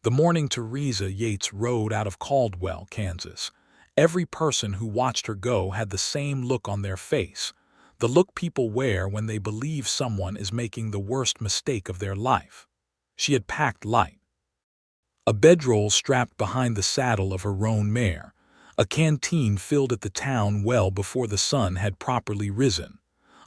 The morning Theresa Yates rode out of Caldwell, Kansas, every person who watched her go had the same look on their face, the look people wear when they believe someone is making the worst mistake of their life. She had packed light. A bedroll strapped behind the saddle of her roan mare, a canteen filled at the town well before the sun had properly risen,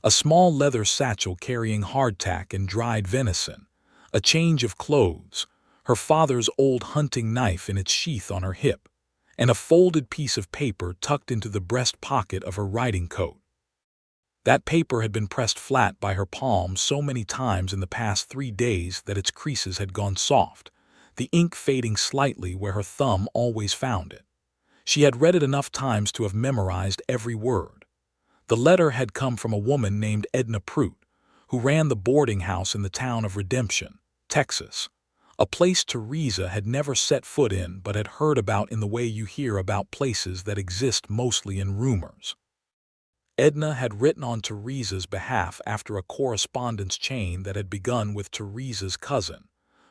a small leather satchel carrying hardtack and dried venison, a change of clothes, her father's old hunting knife in its sheath on her hip, and a folded piece of paper tucked into the breast pocket of her riding coat. That paper had been pressed flat by her palm so many times in the past 3 days that its creases had gone soft, the ink fading slightly where her thumb always found it. She had read it enough times to have memorized every word. The letter had come from a woman named Edna Pruitt, who ran the boarding house in the town of Redemption, Texas, a place Theresa had never set foot in but had heard about in the way you hear about places that exist mostly in rumors. Edna had written on Theresa's behalf after a correspondence chain that had begun with Theresa's cousin,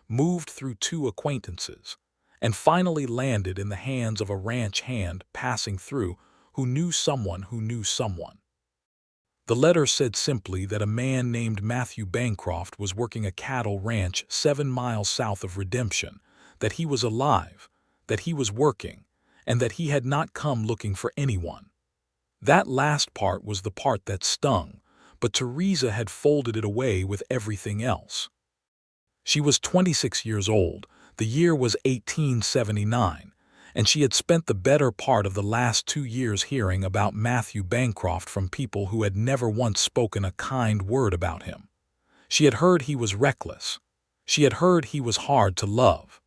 moved through 2 acquaintances, and finally landed in the hands of a ranch hand passing through who knew someone who knew someone. The letter said simply that a man named Matthew Bancroft was working a cattle ranch 7 miles south of Redemption, that he was alive, that he was working, and that he had not come looking for anyone. That last part was the part that stung, but Theresa had folded it away with everything else. She was 26 years old, the year was 1879, and she had spent the better part of the last 2 years hearing about Matthew Bancroft from people who had never once spoken a kind word about him. She had heard he was reckless. She had heard he was hard to love.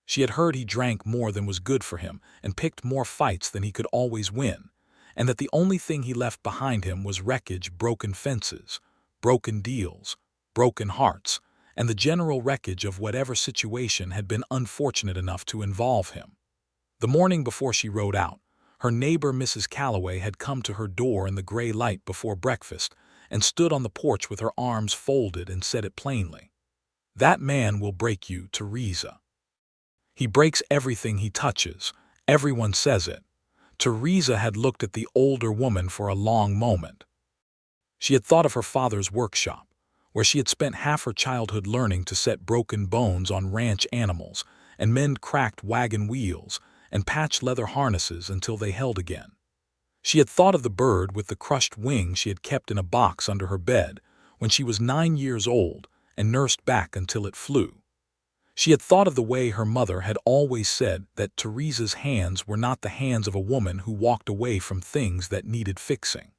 She had heard he drank more than was good for him and picked more fights than he could always win, and that the only thing he left behind him was wreckage, broken fences, broken deals, broken hearts, and the general wreckage of whatever situation had been unfortunate enough to involve him. The morning before she rode out, her neighbor Mrs. Calloway had come to her door in the gray light before breakfast and stood on the porch with her arms folded and said it plainly. "That man will break you, Theresa. He breaks everything he touches. Everyone says it." Theresa had looked at the older woman for a long moment. She had thought of her father's workshop, where she had spent half her childhood learning to set broken bones on ranch animals and mend cracked wagon wheels and patch leather harnesses until they held again. She had thought of the bird with the crushed wing she had kept in a box under her bed when she was 9 years old and nursed back until it flew. She had thought of the way her mother had always said that Theresa's hands were not the hands of a woman who walked away from things that needed fixing.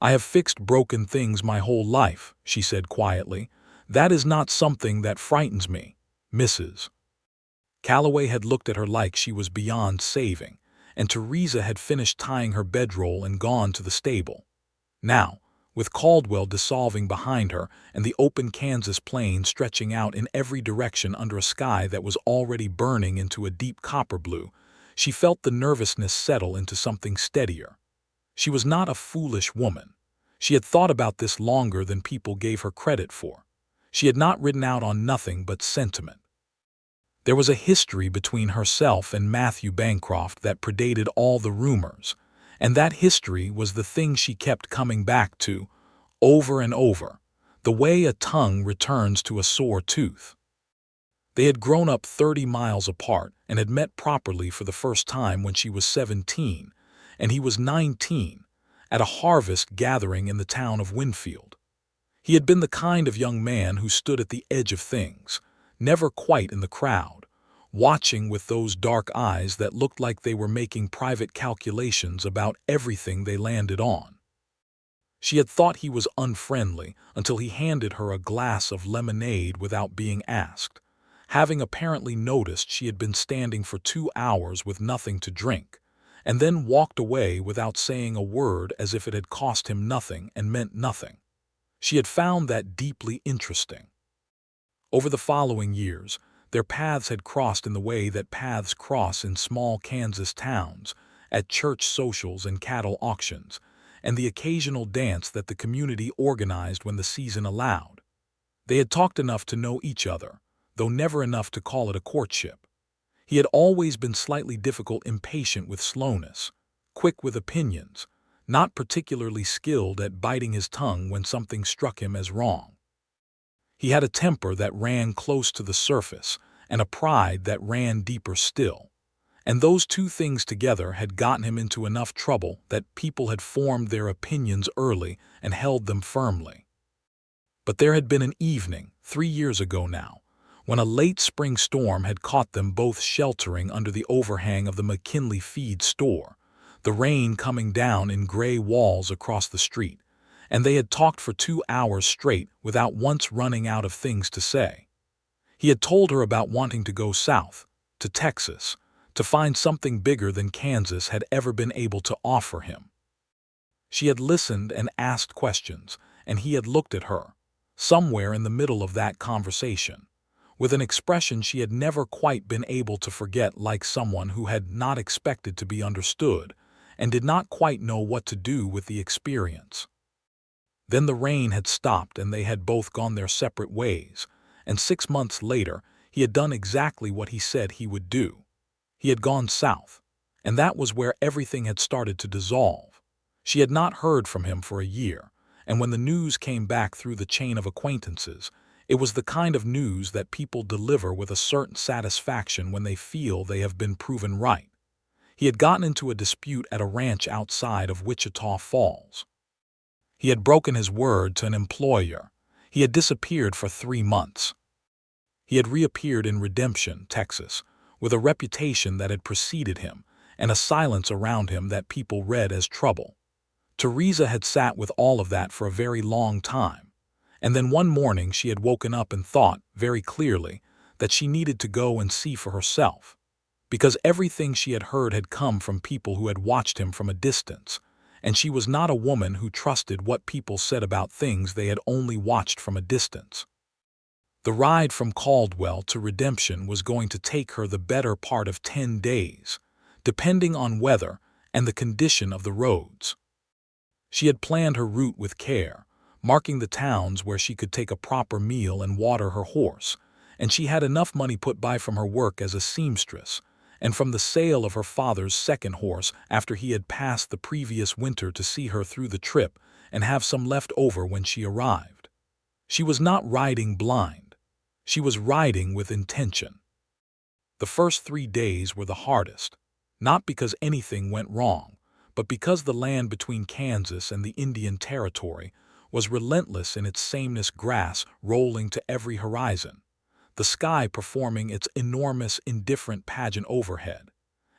"I have fixed broken things my whole life," she said quietly. "That is not something that frightens me, Mrs." Calloway had looked at her like she was beyond saving, and Theresa had finished tying her bedroll and gone to the stable. Now, with Caldwell dissolving behind her and the open Kansas plain stretching out in every direction under a sky that was already burning into a deep copper blue, she felt the nervousness settle into something steadier. She was not a foolish woman. She had thought about this longer than people gave her credit for. She had not ridden out on nothing but sentiment. There was a history between herself and Matthew Bancroft that predated all the rumors, and that history was the thing she kept coming back to, over and over, the way a tongue returns to a sore tooth. They had grown up 30 miles apart and had met properly for the first time when she was 17, and he was 19, at a harvest gathering in the town of Winfield. He had been the kind of young man who stood at the edge of things, never quite in the crowd, watching with those dark eyes that looked like they were making private calculations about everything they landed on. She had thought he was unfriendly until he handed her a glass of lemonade without being asked, having apparently noticed she had been standing for 2 hours with nothing to drink, and then walked away without saying a word as if it had cost him nothing and meant nothing. She had found that deeply interesting. Over the following years, their paths had crossed in the way that paths cross in small Kansas towns, at church socials and cattle auctions, and the occasional dance that the community organized when the season allowed. They had talked enough to know each other, though never enough to call it a courtship. He had always been slightly difficult, impatient with slowness, quick with opinions, not particularly skilled at biting his tongue when something struck him as wrong. He had a temper that ran close to the surface and a pride that ran deeper still. And those two things together had gotten him into enough trouble that people had formed their opinions early and held them firmly. But there had been an evening, 3 years ago now, when a late spring storm had caught them both sheltering under the overhang of the McKinley feed store, the rain coming down in gray walls across the street, and they had talked for 2 hours straight without once running out of things to say. He had told her about wanting to go south, to Texas, to find something bigger than Kansas had ever been able to offer him. She had listened and asked questions, and he had looked at her, somewhere in the middle of that conversation, with an expression she had never quite been able to forget, like someone who had not expected to be understood and did not quite know what to do with the experience. Then the rain had stopped and they had both gone their separate ways, and 6 months later he had done exactly what he said he would do. He had gone south, and that was where everything had started to dissolve. She had not heard from him for a year, and when the news came back through the chain of acquaintances, it was the kind of news that people deliver with a certain satisfaction when they feel they have been proven right. He had gotten into a dispute at a ranch outside of Wichita Falls. He had broken his word to an employer. He had disappeared for 3 months. He had reappeared in Redemption, Texas, with a reputation that had preceded him and a silence around him that people read as trouble. Theresa had sat with all of that for a very long time, and then one morning she had woken up and thought, very clearly, that she needed to go and see for herself, because everything she had heard had come from people who had watched him from a distance, and she was not a woman who trusted what people said about things they had only watched from a distance. The ride from Caldwell to Redemption was going to take her the better part of 10 days, depending on weather and the condition of the roads. She had planned her route with care, marking the towns where she could take a proper meal and water her horse, and she had enough money put by from her work as a seamstress and from the sale of her father's second horse after he had passed the previous winter to see her through the trip and have some left over when she arrived. She was not riding blind. She was riding with intention. The first 3 days were the hardest, not because anything went wrong, but because the land between Kansas and the Indian Territory was relentless in its sameness, grass rolling to every horizon, the sky performing its enormous, indifferent pageant overhead,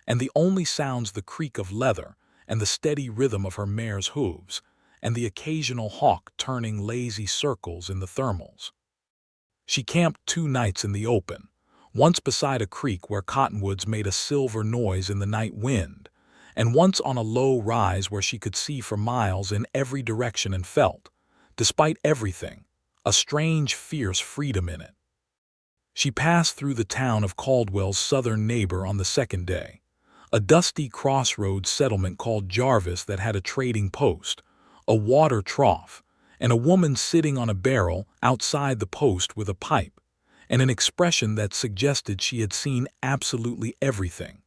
and the only sounds the creak of leather and the steady rhythm of her mare's hooves, and the occasional hawk turning lazy circles in the thermals. She camped 2 nights in the open, once beside a creek where cottonwoods made a silver noise in the night wind, and once on a low rise where she could see for miles in every direction and felt, despite everything, a strange, fierce freedom in it. She passed through the town of Caldwell's southern neighbor on the second day, a dusty crossroads settlement called Jarvis that had a trading post, a water trough, and a woman sitting on a barrel outside the post with a pipe, and an expression that suggested she had seen absolutely everything.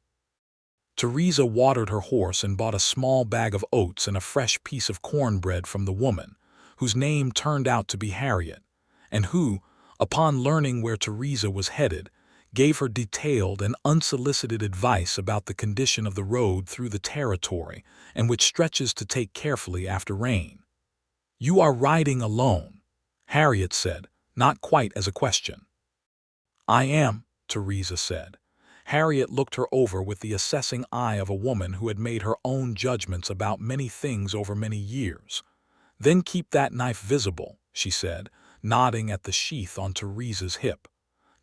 Theresa watered her horse and bought a small bag of oats and a fresh piece of cornbread from the woman, whose name turned out to be Harriet, and who, upon learning where Theresa was headed, gave her detailed and unsolicited advice about the condition of the road through the territory and which stretches to take carefully after rain. "You are riding alone," Harriet said, not quite as a question. "I am," Theresa said. Harriet looked her over with the assessing eye of a woman who had made her own judgments about many things over many years. "Then keep that knife visible," she said, nodding at the sheath on Theresa's hip.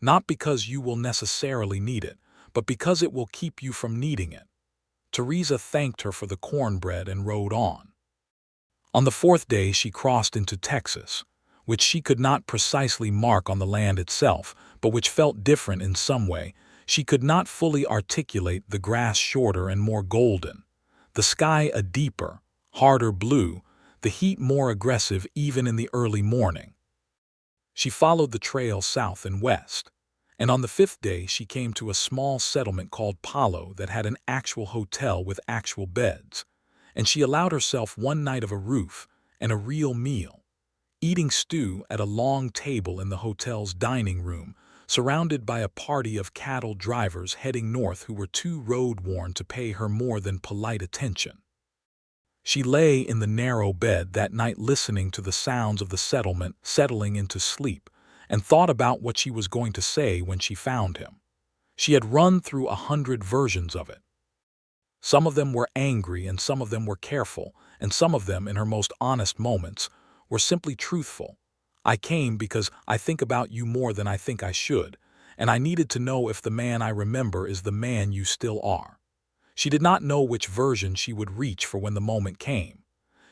"Not because you will necessarily need it, but because it will keep you from needing it." Theresa thanked her for the cornbread and rode on. On the 4th day she crossed into Texas, which she could not precisely mark on the land itself, but which felt different in some way. She could not fully articulate the grass shorter and more golden, the sky a deeper, harder blue, the heat more aggressive even in the early morning. She followed the trail south and west, And on the fifth day she came to a small settlement called Palo that had an actual hotel with actual beds, and she allowed herself one night of a roof and a real meal, eating stew at a long table in the hotel's dining room, surrounded by a party of cattle drivers heading north who were too road-worn to pay her more than polite attention. She lay in the narrow bed that night listening to the sounds of the settlement settling into sleep, and thought about what she was going to say when she found him. She had run through 100 versions of it. Some of them were angry and some of them were careful, and some of them, in her most honest moments, were simply truthful. I came because I think about you more than I think I should, and I needed to know if the man I remember is the man you still are. She did not know which version she would reach for when the moment came.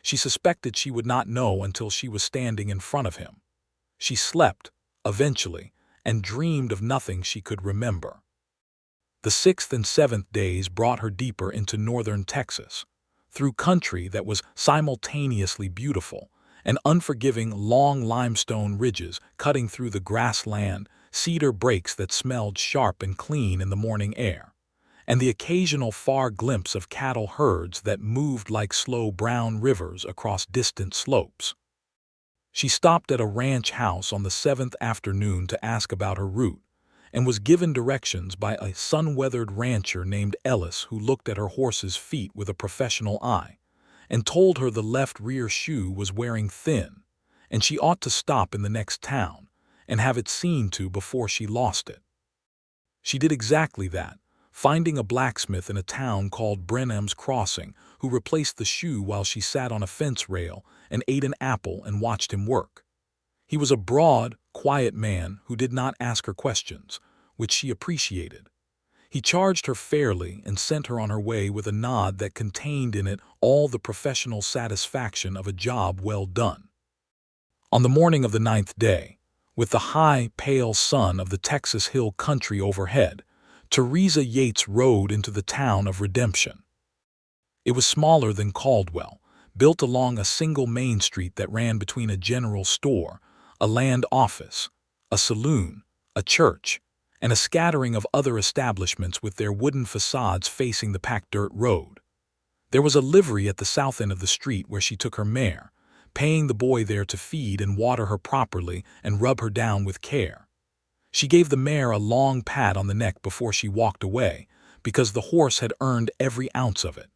She suspected she would not know until she was standing in front of him. She slept, eventually, and dreamed of nothing she could remember. The sixth and seventh days brought her deeper into northern Texas, through country that was simultaneously beautiful and unforgiving, long limestone ridges cutting through the grassland, cedar breaks that smelled sharp and clean in the morning air, and the occasional far glimpse of cattle herds that moved like slow brown rivers across distant slopes. She stopped at a ranch house on the seventh afternoon to ask about her route, and was given directions by a sun-weathered rancher named Ellis who looked at her horse's feet with a professional eye, and told her the left rear shoe was wearing thin, and she ought to stop in the next town and have it seen to before she lost it. She did exactly that, finding a blacksmith in a town called Brenham's Crossing who replaced the shoe while she sat on a fence rail and ate an apple and watched him work. He was a broad, quiet man who did not ask her questions, which she appreciated. He charged her fairly and sent her on her way with a nod that contained in it all the professional satisfaction of a job well done. On the morning of the ninth day, with the high, pale sun of the Texas Hill Country overhead, Theresa Yates rode into the town of Redemption. It was smaller than Caldwell, built along a single main street that ran between a general store, a land office, a saloon, a church, and a scattering of other establishments with their wooden facades facing the packed dirt road. There was a livery at the south end of the street where she took her mare, paying the boy there to feed and water her properly and rub her down with care. She gave the mare a long pat on the neck before she walked away, because the horse had earned every ounce of it.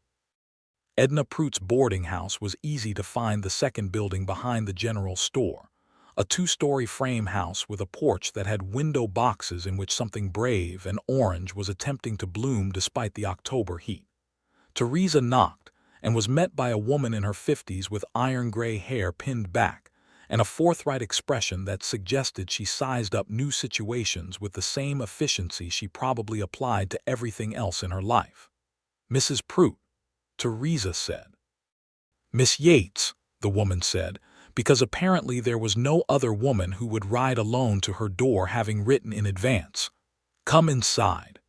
Edna Pruitt's boarding house was easy to find, the second building behind the general store, a two-story frame house with a porch that had window boxes in which something brave and orange was attempting to bloom despite the October heat. Theresa knocked and was met by a woman in her 50s with iron-gray hair pinned back and a forthright expression that suggested she sized up new situations with the same efficiency she probably applied to everything else in her life. "Mrs. Pruitt," Theresa said. "Miss Yates," the woman said, because apparently there was no other woman who would ride alone to her door, having written in advance, "Come inside.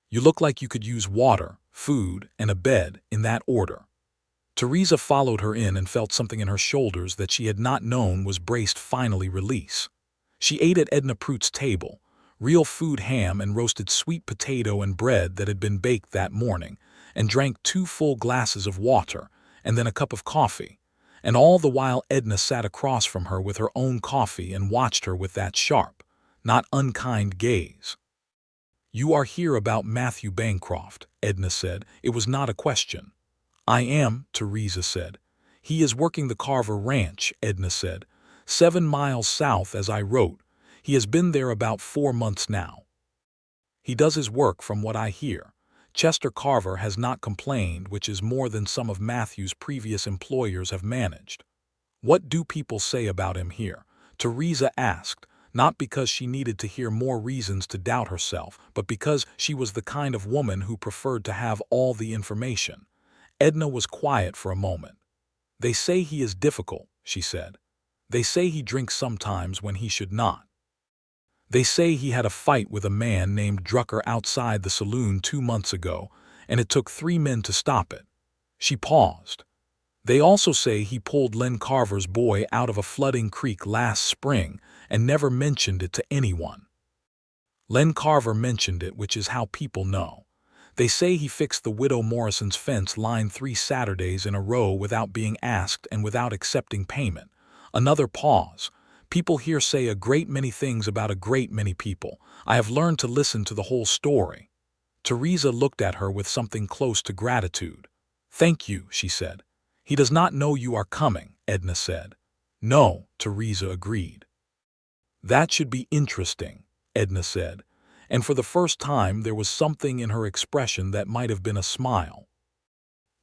You look like you could use water, food, and a bed in that order." Theresa followed her in and felt something in her shoulders that she had not known was braced finally release. She ate at Edna Pruitt's table, real food ham and roasted sweet potato and bread that had been baked that morning, and drank 2 full glasses of water and then a cup of coffee, and all the while Edna sat across from her with her own coffee and watched her with that sharp, not unkind gaze. "You are here about Matthew Bancroft," Edna said. It was not a question. "I am," Theresa said. "He is working the Carver Ranch," Edna said. 7 miles south, as I wrote. He has been there about 4 months now. He does his work from what I hear. Chester Carver has not complained, which is more than some of Matthew's previous employers have managed." "What do people say about him here?" Theresa asked, not because she needed to hear more reasons to doubt herself, but because she was the kind of woman who preferred to have all the information. Edna was quiet for a moment. "They say he is difficult," she said. "They say he drinks sometimes when he should not. They say he had a fight with a man named Drucker outside the saloon 2 months ago, and it took 3 men to stop it." She paused. "They also say he pulled Len Carver's boy out of a flooding creek last spring and never mentioned it to anyone." Len Carver mentioned it, which is how people know. They say he fixed the widow Morrison's fence line 3 Saturdays in a row without being asked and without accepting payment. Another pause. People here say a great many things about a great many people. I have learned to listen to the whole story. Theresa looked at her with something close to gratitude. "Thank you," she said. "He does not know you are coming," Edna said. "No," Theresa agreed. "That should be interesting," Edna said, and for the first time there was something in her expression that might have been a smile.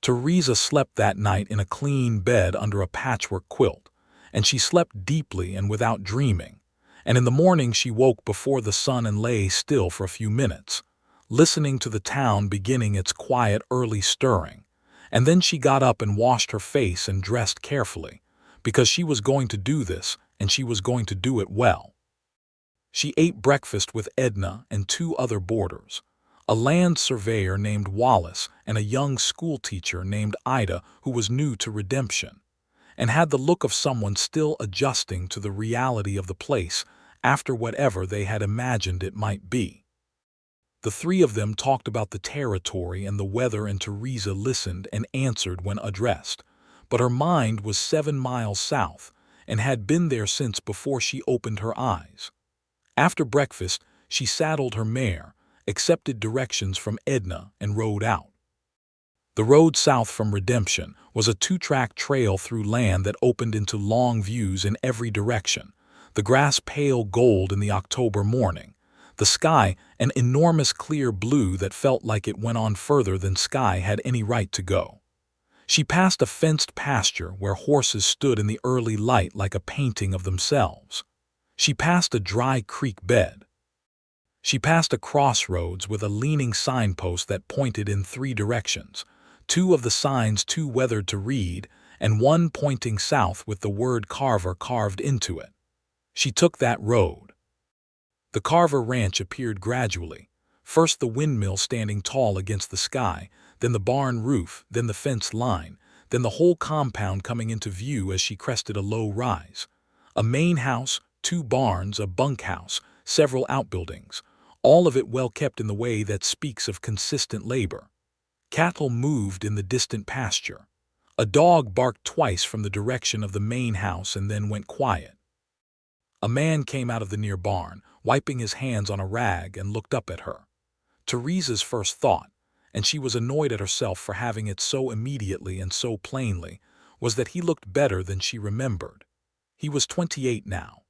Theresa slept that night in a clean bed under a patchwork quilt, and she slept deeply and without dreaming, and in the morning she woke before the sun and lay still for a few minutes, listening to the town beginning its quiet early stirring, and then she got up and washed her face and dressed carefully, because she was going to do this, and she was going to do it well. She ate breakfast with Edna and 2 other boarders, a land surveyor named Wallace and a young schoolteacher named Ida who was new to Redemption, and had the look of someone still adjusting to the reality of the place after whatever they had imagined it might be. The 3 of them talked about the territory and the weather, and Theresa listened and answered when addressed, but her mind was 7 miles south and had been there since before she opened her eyes. After breakfast, she saddled her mare, accepted directions from Edna, and rode out. The road south from Redemption was a 2-track trail through land that opened into long views in every direction, the grass pale gold in the October morning, the sky an enormous clear blue that felt like it went on further than sky had any right to go. She passed a fenced pasture where horses stood in the early light like a painting of themselves. She passed a dry creek bed. She passed a crossroads with a leaning signpost that pointed in 3 directions, 2 of the signs too weathered to read, and 1 pointing south with the word Carver carved into it. She took that road. The Carver Ranch appeared gradually, first the windmill standing tall against the sky, then the barn roof, then the fence line, then the whole compound coming into view as she crested a low rise. A main house, 2 barns, a bunkhouse, several outbuildings, all of it well kept in the way that speaks of consistent labor. Cattle moved in the distant pasture. A dog barked twice from the direction of the main house and then went quiet. A man came out of the near barn, wiping his hands on a rag, and looked up at her. Theresa's first thought, and she was annoyed at herself for having it so immediately and so plainly, was that he looked better than she remembered. He was 28 now.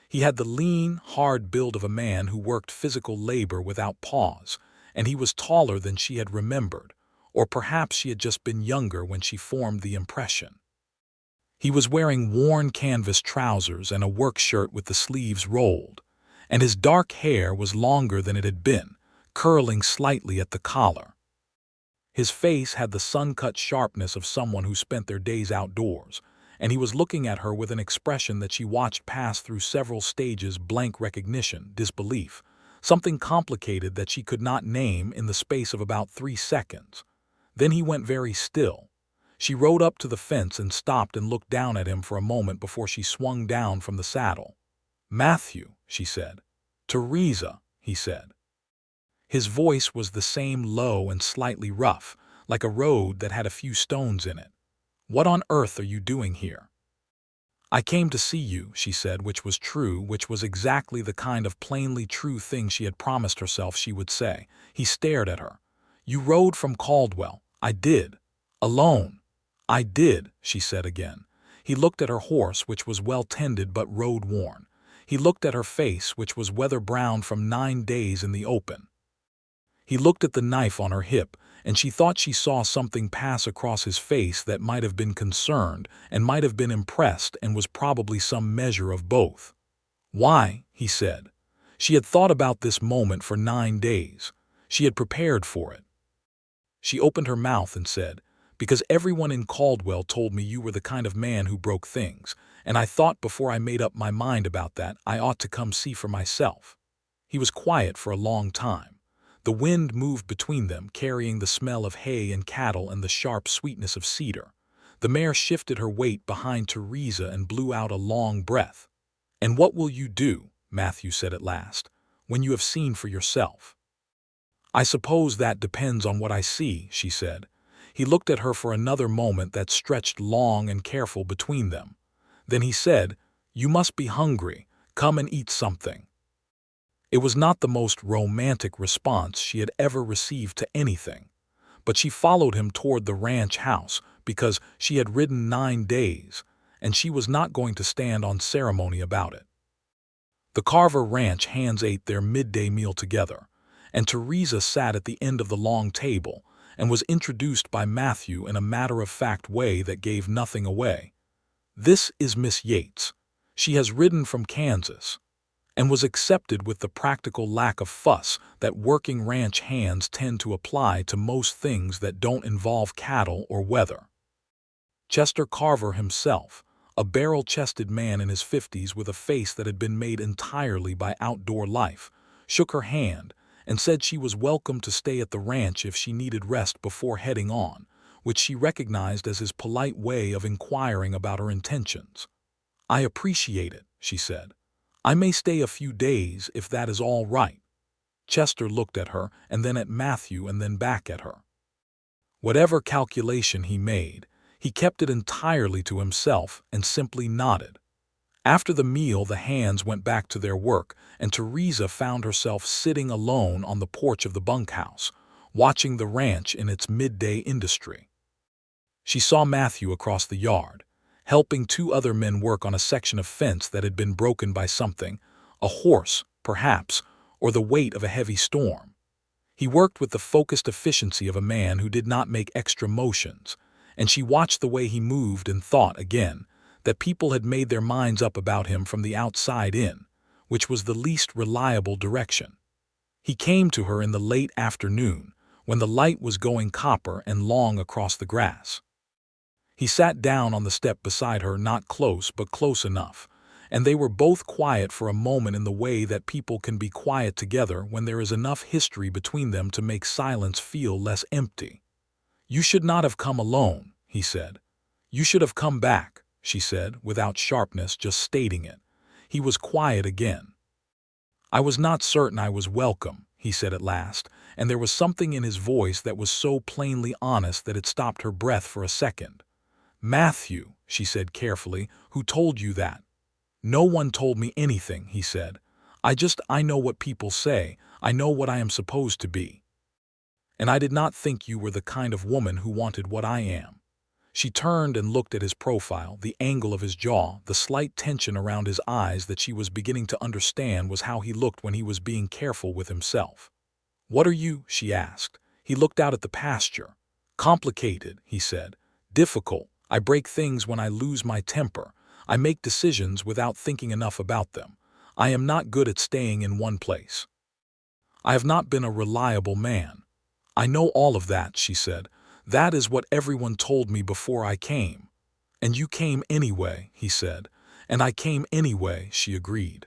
He had the lean, hard build of a man who worked physical labor without pause, and he was taller than she had remembered, or perhaps she had just been younger when she formed the impression. He was wearing worn canvas trousers and a work shirt with the sleeves rolled, and his dark hair was longer than it had been, curling slightly at the collar. His face had the sun-cut sharpness of someone who spent their days outdoors, and he was looking at her with an expression that she watched pass through several stages: blank recognition, disbelief, something complicated that she could not name in the space of about 3 seconds. Then he went very still. She rode up to the fence and stopped and looked down at him for a moment before she swung down from the saddle. "Matthew," she said. "Theresa," he said. His voice was the same, low and slightly rough, like a road that had a few stones in it. "What on earth are you doing here?" "I came to see you," she said, which was true, which was exactly the kind of plainly true thing she had promised herself she would say. He stared at her. "You rode from Caldwell." "I did." "Alone?" "I did," she said again. He looked at her horse, which was well tended but road-worn. He looked at her face, which was weather-browned from 9 days in the open. He looked at the knife on her hip, and she thought she saw something pass across his face that might have been concerned and might have been impressed, and was probably some measure of both. "Why?" he said. She had thought about this moment for 9 days. She had prepared for it. She opened her mouth and said, "Because everyone in Caldwell told me you were the kind of man who broke things, and I thought before I made up my mind about that I ought to come see for myself." He was quiet for a long time. The wind moved between them, carrying the smell of hay and cattle and the sharp sweetness of cedar. The mare shifted her weight behind Theresa and blew out a long breath. "And what will you do?" Matthew said at last. when you have seen for yourself? I suppose that depends on what I see, she said. He looked at her for another moment that stretched long and careful between them. Then he said, "You must be hungry. Come and eat something." It was not the most romantic response she had ever received to anything, but she followed him toward the ranch house because she had ridden 9 days, and she was not going to stand on ceremony about it. The Carver Ranch hands ate their midday meal together, and Theresa sat at the end of the long table and was introduced by Matthew in a matter-of-fact way that gave nothing away. "This is Miss Yates. She has ridden from Kansas," and was accepted with the practical lack of fuss that working ranch hands tend to apply to most things that don't involve cattle or weather. Chester Carver himself, a barrel-chested man in his 50s with a face that had been made entirely by outdoor life, shook her hand and said she was welcome to stay at the ranch if she needed rest before heading on, which she recognized as his polite way of inquiring about her intentions. "I appreciate it," she said. "I may stay a few days if that is all right." Chester looked at her and then at Matthew and then back at her. Whatever calculation he made, he kept it entirely to himself and simply nodded. After the meal, the hands went back to their work, and Theresa found herself sitting alone on the porch of the bunkhouse, watching the ranch in its midday industry. She saw Matthew across the yard, helping 2 other men work on a section of fence that had been broken by something, a horse, perhaps, or the weight of a heavy storm. He worked with the focused efficiency of a man who did not make extra motions, and she watched the way he moved and thought again that people had made their minds up about him from the outside in, which was the least reliable direction. He came to her in the late afternoon, when the light was going copper and long across the grass. He sat down on the step beside her, not close but close enough, and they were both quiet for a moment in the way that people can be quiet together when there is enough history between them to make silence feel less empty. "You should not have come alone," he said. "You should have come back," she said, without sharpness, just stating it. He was quiet again. "I was not certain I was welcome," he said at last, and there was something in his voice that was so plainly honest that it stopped her breath for a second. "Matthew," she said carefully, "who told you that?" "No one told me anything," he said. I know what people say. I know what I am supposed to be. And I did not think you were the kind of woman who wanted what I am." She turned and looked at his profile, the angle of his jaw, the slight tension around his eyes that she was beginning to understand was how he looked when he was being careful with himself. "What are you?" she asked. He looked out at the pasture. "Complicated," he said. "Difficult. I break things when I lose my temper. I make decisions without thinking enough about them. I am not good at staying in one place. I have not been a reliable man." "I know all of that," she said. "That is what everyone told me before I came." "And you came anyway," he said. "And I came anyway," she agreed.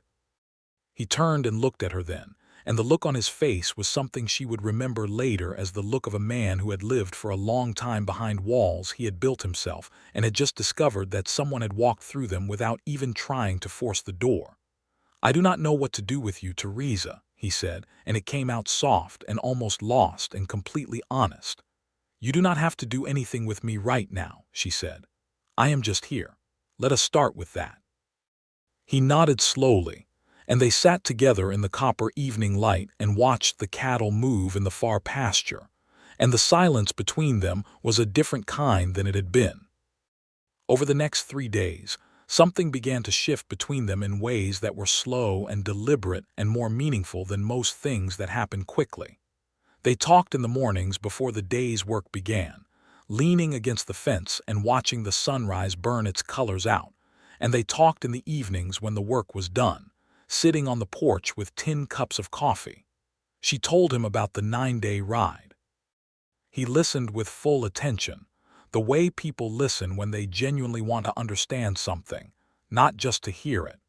He turned and looked at her then, and the look on his face was something she would remember later as the look of a man who had lived for a long time behind walls he had built himself and had just discovered that someone had walked through them without even trying to force the door. "I do not know what to do with you, Theresa," he said, and it came out soft and almost lost and completely honest. "You do not have to do anything with me right now," she said. "I am just here. Let us start with that." He nodded slowly, and they sat together in the copper evening light and watched the cattle move in the far pasture, and the silence between them was a different kind than it had been. Over the next 3 days, something began to shift between them in ways that were slow and deliberate and more meaningful than most things that happen quickly. They talked in the mornings before the day's work began, leaning against the fence and watching the sunrise burn its colors out, and they talked in the evenings when the work was done, sitting on the porch with tin cups of coffee. She told him about the 9-day ride. He listened with full attention, the way people listen when they genuinely want to understand something, not just to hear it.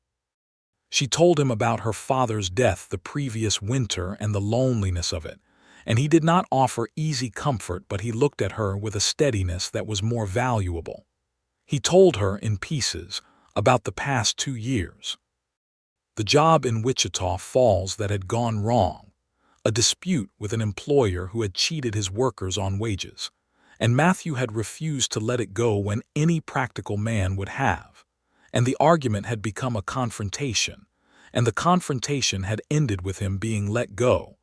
She told him about her father's death the previous winter and the loneliness of it, and he did not offer easy comfort, but he looked at her with a steadiness that was more valuable. He told her, in pieces, about the past 2 years. The job in Wichita Falls that had gone wrong, a dispute with an employer who had cheated his workers on wages, and Matthew had refused to let it go when any practical man would have. And the argument had become a confrontation, and the confrontation had ended with him being let go,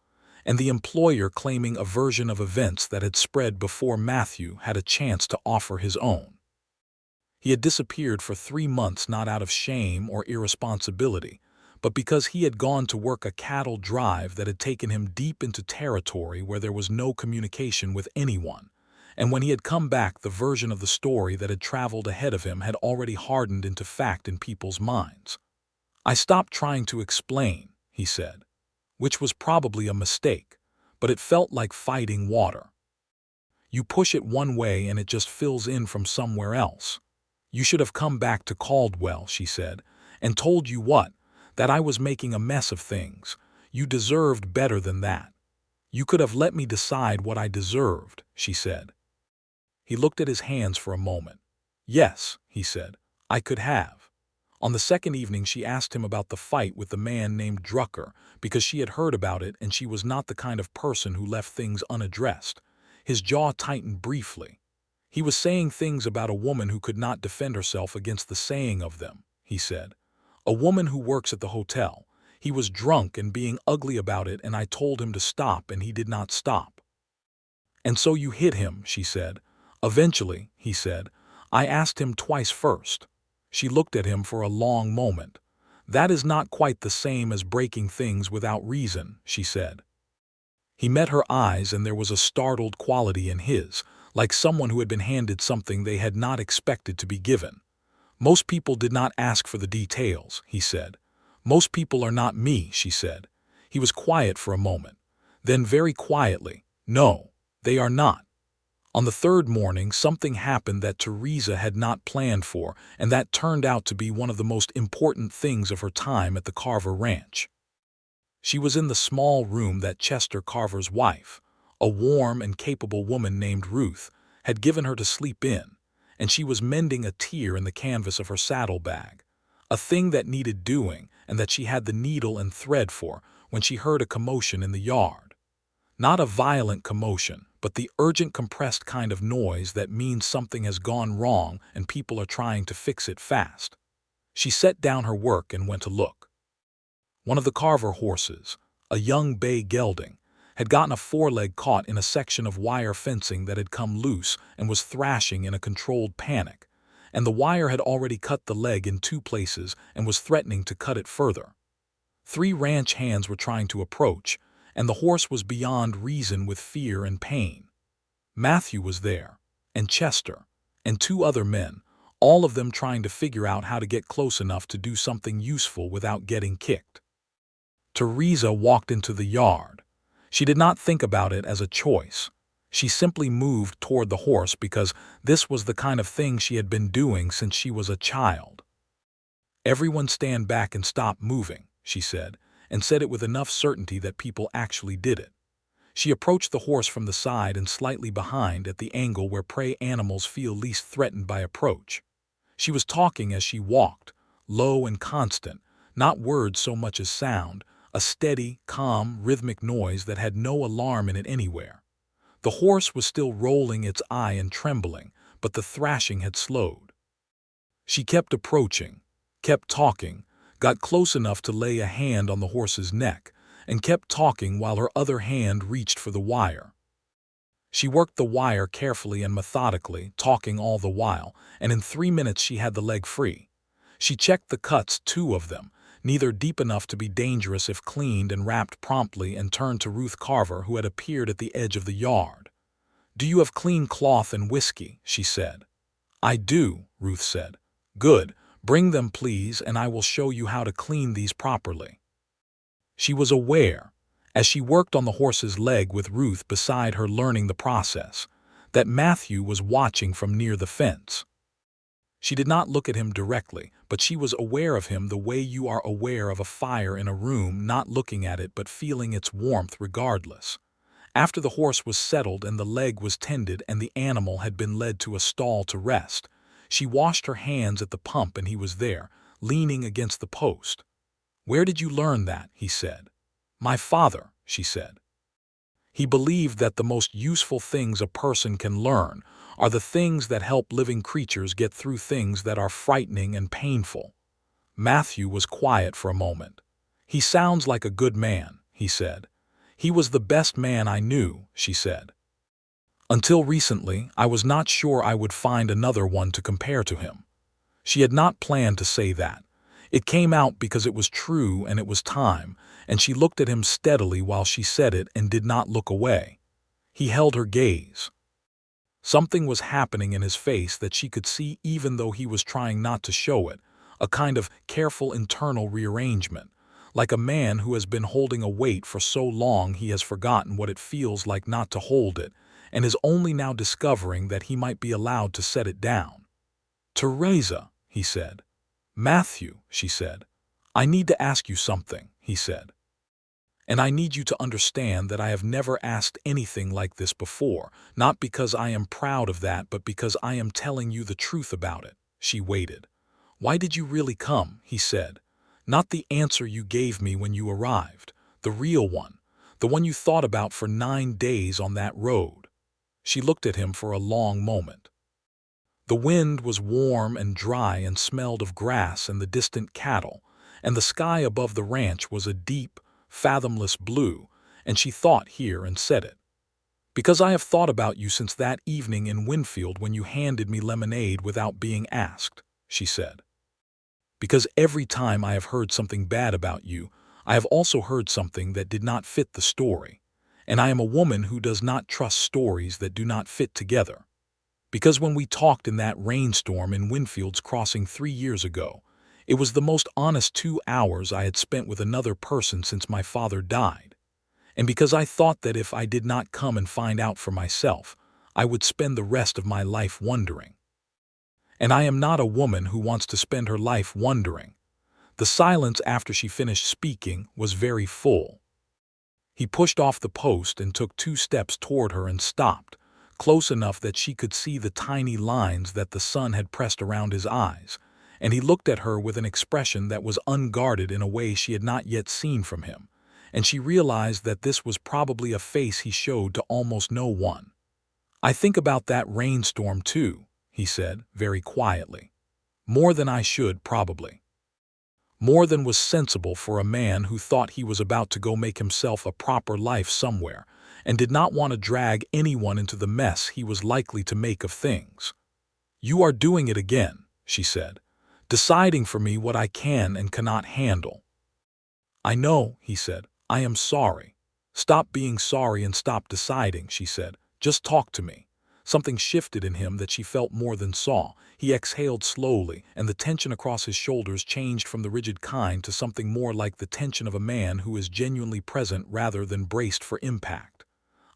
and the employer claiming a version of events that had spread before Matthew had a chance to offer his own. He had disappeared for 3 months not out of shame or irresponsibility, but because he had gone to work a cattle drive that had taken him deep into territory where there was no communication with anyone. And when he had come back, the version of the story that had traveled ahead of him had already hardened into fact in people's minds. "I stopped trying to explain," he said, which was probably a mistake, but it felt like fighting water. You push it one way and it just fills in from somewhere else. "You should have come back to Caldwell," she said, "and told you what, that I was making a mess of things. You deserved better than that. You could have let me decide what I deserved," she said. He looked at his hands for a moment. "Yes," he said, "I could have." On the second evening she asked him about the fight with the man named Drucker, because she had heard about it and she was not the kind of person who left things unaddressed. His jaw tightened briefly. "He was saying things about a woman who could not defend herself against the saying of them," he said. "A woman who works at the hotel. He was drunk and being ugly about it, and I told him to stop and he did not stop." "And so you hit him," she said. "Eventually," he said. "I asked him twice first." She looked at him for a long moment. "That is not quite the same as breaking things without reason," she said. He met her eyes and there was a startled quality in his, like someone who had been handed something they had not expected to be given. "Most people did not ask for the details," he said. "Most people are not me," she said. He was quiet for a moment. Then very quietly, "No, they are not." On the third morning, something happened that Theresa had not planned for, and that turned out to be one of the most important things of her time at the Carver Ranch. She was in the small room that Chester Carver's wife, a warm and capable woman named Ruth, had given her to sleep in, and she was mending a tear in the canvas of her saddlebag, a thing that needed doing and that she had the needle and thread for, when she heard a commotion in the yard. Not a violent commotion, but the urgent compressed kind of noise that means something has gone wrong and people are trying to fix it fast. She set down her work and went to look. One of the Carver horses, a young bay gelding, had gotten a foreleg caught in a section of wire fencing that had come loose and was thrashing in a controlled panic, and the wire had already cut the leg in 2 places and was threatening to cut it further. 3 ranch hands were trying to approach, and the horse was beyond reason with fear and pain. Matthew was there, and Chester, and 2 other men, all of them trying to figure out how to get close enough to do something useful without getting kicked. Theresa walked into the yard. She did not think about it as a choice. She simply moved toward the horse because this was the kind of thing she had been doing since she was a child. "Everyone stand back and stop moving," she said, and said it with enough certainty that people actually did it. She approached the horse from the side and slightly behind at the angle where prey animals feel least threatened by approach. She was talking as she walked, low and constant, not words so much as sound, a steady, calm, rhythmic noise that had no alarm in it anywhere. The horse was still rolling its eye and trembling, but the thrashing had slowed. She kept approaching, kept talking, got close enough to lay a hand on the horse's neck, and kept talking while her other hand reached for the wire. She worked the wire carefully and methodically, talking all the while, and in 3 minutes she had the leg free. She checked the cuts, 2 of them, neither deep enough to be dangerous if cleaned and wrapped promptly, and turned to Ruth Carver, who had appeared at the edge of the yard. "Do you have clean cloth and whiskey?" she said. "I do," Ruth said. "Good. Bring them, please, and I will show you how to clean these properly." She was aware, as she worked on the horse's leg with Ruth beside her learning the process, that Matthew was watching from near the fence. She did not look at him directly, but she was aware of him the way you are aware of a fire in a room, not looking at it but feeling its warmth regardless. After the horse was settled and the leg was tended and the animal had been led to a stall to rest, she washed her hands at the pump and he was there, leaning against the post. "Where did you learn that?" he said. "My father," she said. He believed that the most useful things a person can learn are the things that help living creatures get through things that are frightening and painful. Matthew was quiet for a moment. "He sounds like a good man," he said. "He was the best man I knew," she said. "Until recently, I was not sure I would find another one to compare to him." She had not planned to say that. It came out because it was true and it was time, and she looked at him steadily while she said it and did not look away. He held her gaze. Something was happening in his face that she could see even though he was trying not to show it, a kind of careful internal rearrangement, like a man who has been holding a weight for so long he has forgotten what it feels like not to hold it, and is only now discovering that he might be allowed to set it down. "Theresa," he said. "Matthew," she said. "I need to ask you something," he said. "And I need you to understand that I have never asked anything like this before, not because I am proud of that, but because I am telling you the truth about it." She waited. "Why did you really come?" he said. "Not the answer you gave me when you arrived, the real one, the one you thought about for 9 days on that road." She looked at him for a long moment. The wind was warm and dry and smelled of grass and the distant cattle, and the sky above the ranch was a deep, fathomless blue, and she thought here and said it. "Because I have thought about you since that evening in Winfield when you handed me lemonade without being asked," she said. "Because every time I have heard something bad about you, I have also heard something that did not fit the story, and I am a woman who does not trust stories that do not fit together. Because when we talked in that rainstorm in Winfield's Crossing 3 years ago, it was the most honest 2 hours I had spent with another person since my father died. And because I thought that if I did not come and find out for myself, I would spend the rest of my life wondering. And I am not a woman who wants to spend her life wondering." The silence after she finished speaking was very full. He pushed off the post and took 2 steps toward her and stopped, close enough that she could see the tiny lines that the sun had pressed around his eyes, and he looked at her with an expression that was unguarded in a way she had not yet seen from him, and she realized that this was probably a face he showed to almost no one. "I think about that rainstorm too," he said, very quietly. "More than I should, probably. More than was sensible for a man who thought he was about to go make himself a proper life somewhere, and did not want to drag anyone into the mess he was likely to make of things. You are doing it again," she said, "deciding for me what I can and cannot handle." "I know," he said. "I am sorry." "Stop being sorry and stop deciding," she said. "Just talk to me." Something shifted in him that she felt more than saw. He exhaled slowly, and the tension across his shoulders changed from the rigid kind to something more like the tension of a man who is genuinely present rather than braced for impact.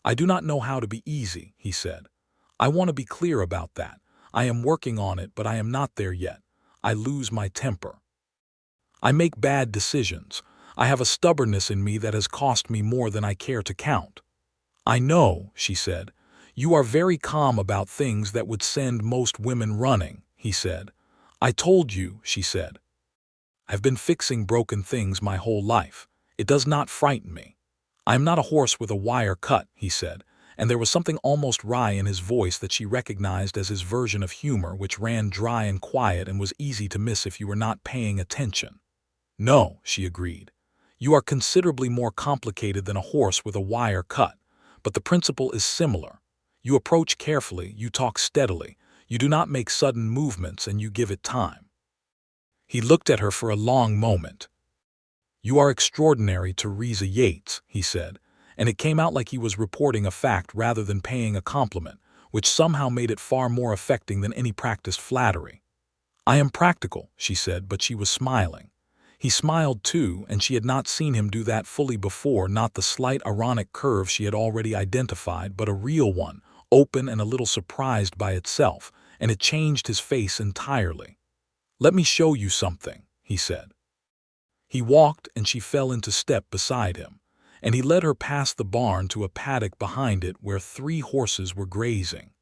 "I do not know how to be easy," he said. "I want to be clear about that. I am working on it, but I am not there yet. I lose my temper. I make bad decisions. I have a stubbornness in me that has cost me more than I care to count." "I know," she said. "You are very calm about things that would send most women running," he said. "I told you," she said. "I've been fixing broken things my whole life. It does not frighten me." "I am not a horse with a wire cut," he said, and there was something almost wry in his voice that she recognized as his version of humor, which ran dry and quiet and was easy to miss if you were not paying attention. "No," she agreed. "You are considerably more complicated than a horse with a wire cut, but the principle is similar. You approach carefully, you talk steadily, you do not make sudden movements, and you give it time." He looked at her for a long moment. "You are extraordinary, Theresa Yates," he said, and it came out like he was reporting a fact rather than paying a compliment, which somehow made it far more affecting than any practiced flattery. "I am practical," she said, but she was smiling. He smiled too, and she had not seen him do that fully before, not the slight ironic curve she had already identified, but a real one, open and a little surprised by itself, and it changed his face entirely. "Let me show you something," he said. He walked, and she fell into step beside him, and he led her past the barn to a paddock behind it where 3 horses were grazing.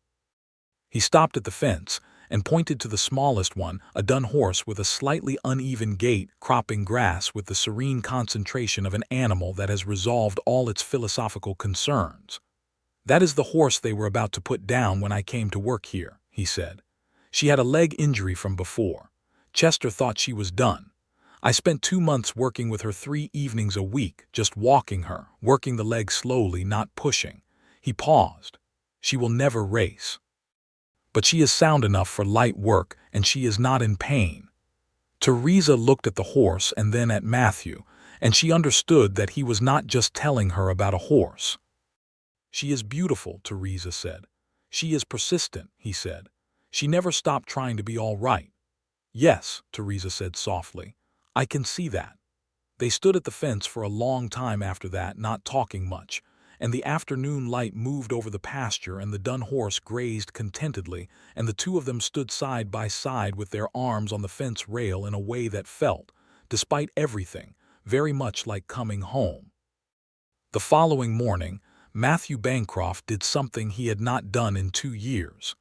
He stopped at the fence, and pointed to the smallest one, a dun horse with a slightly uneven gait, cropping grass with the serene concentration of an animal that has resolved all its philosophical concerns. "That is the horse they were about to put down when I came to work here," he said. "She had a leg injury from before. Chester thought she was done. I spent 2 months working with her 3 evenings a week, just walking her, working the leg slowly, not pushing." He paused. "She will never race. But she is sound enough for light work, and she is not in pain." Theresa looked at the horse and then at Matthew, and she understood that he was not just telling her about a horse. "She is beautiful," Theresa said. "She is persistent," he said. "She never stopped trying to be all right." "Yes," Theresa said softly. "I can see that." They stood at the fence for a long time after that, not talking much, and the afternoon light moved over the pasture and the dun horse grazed contentedly, and the two of them stood side by side with their arms on the fence rail in a way that felt, despite everything, very much like coming home. The following morning, Matthew Bancroft did something he had not done in 2 years.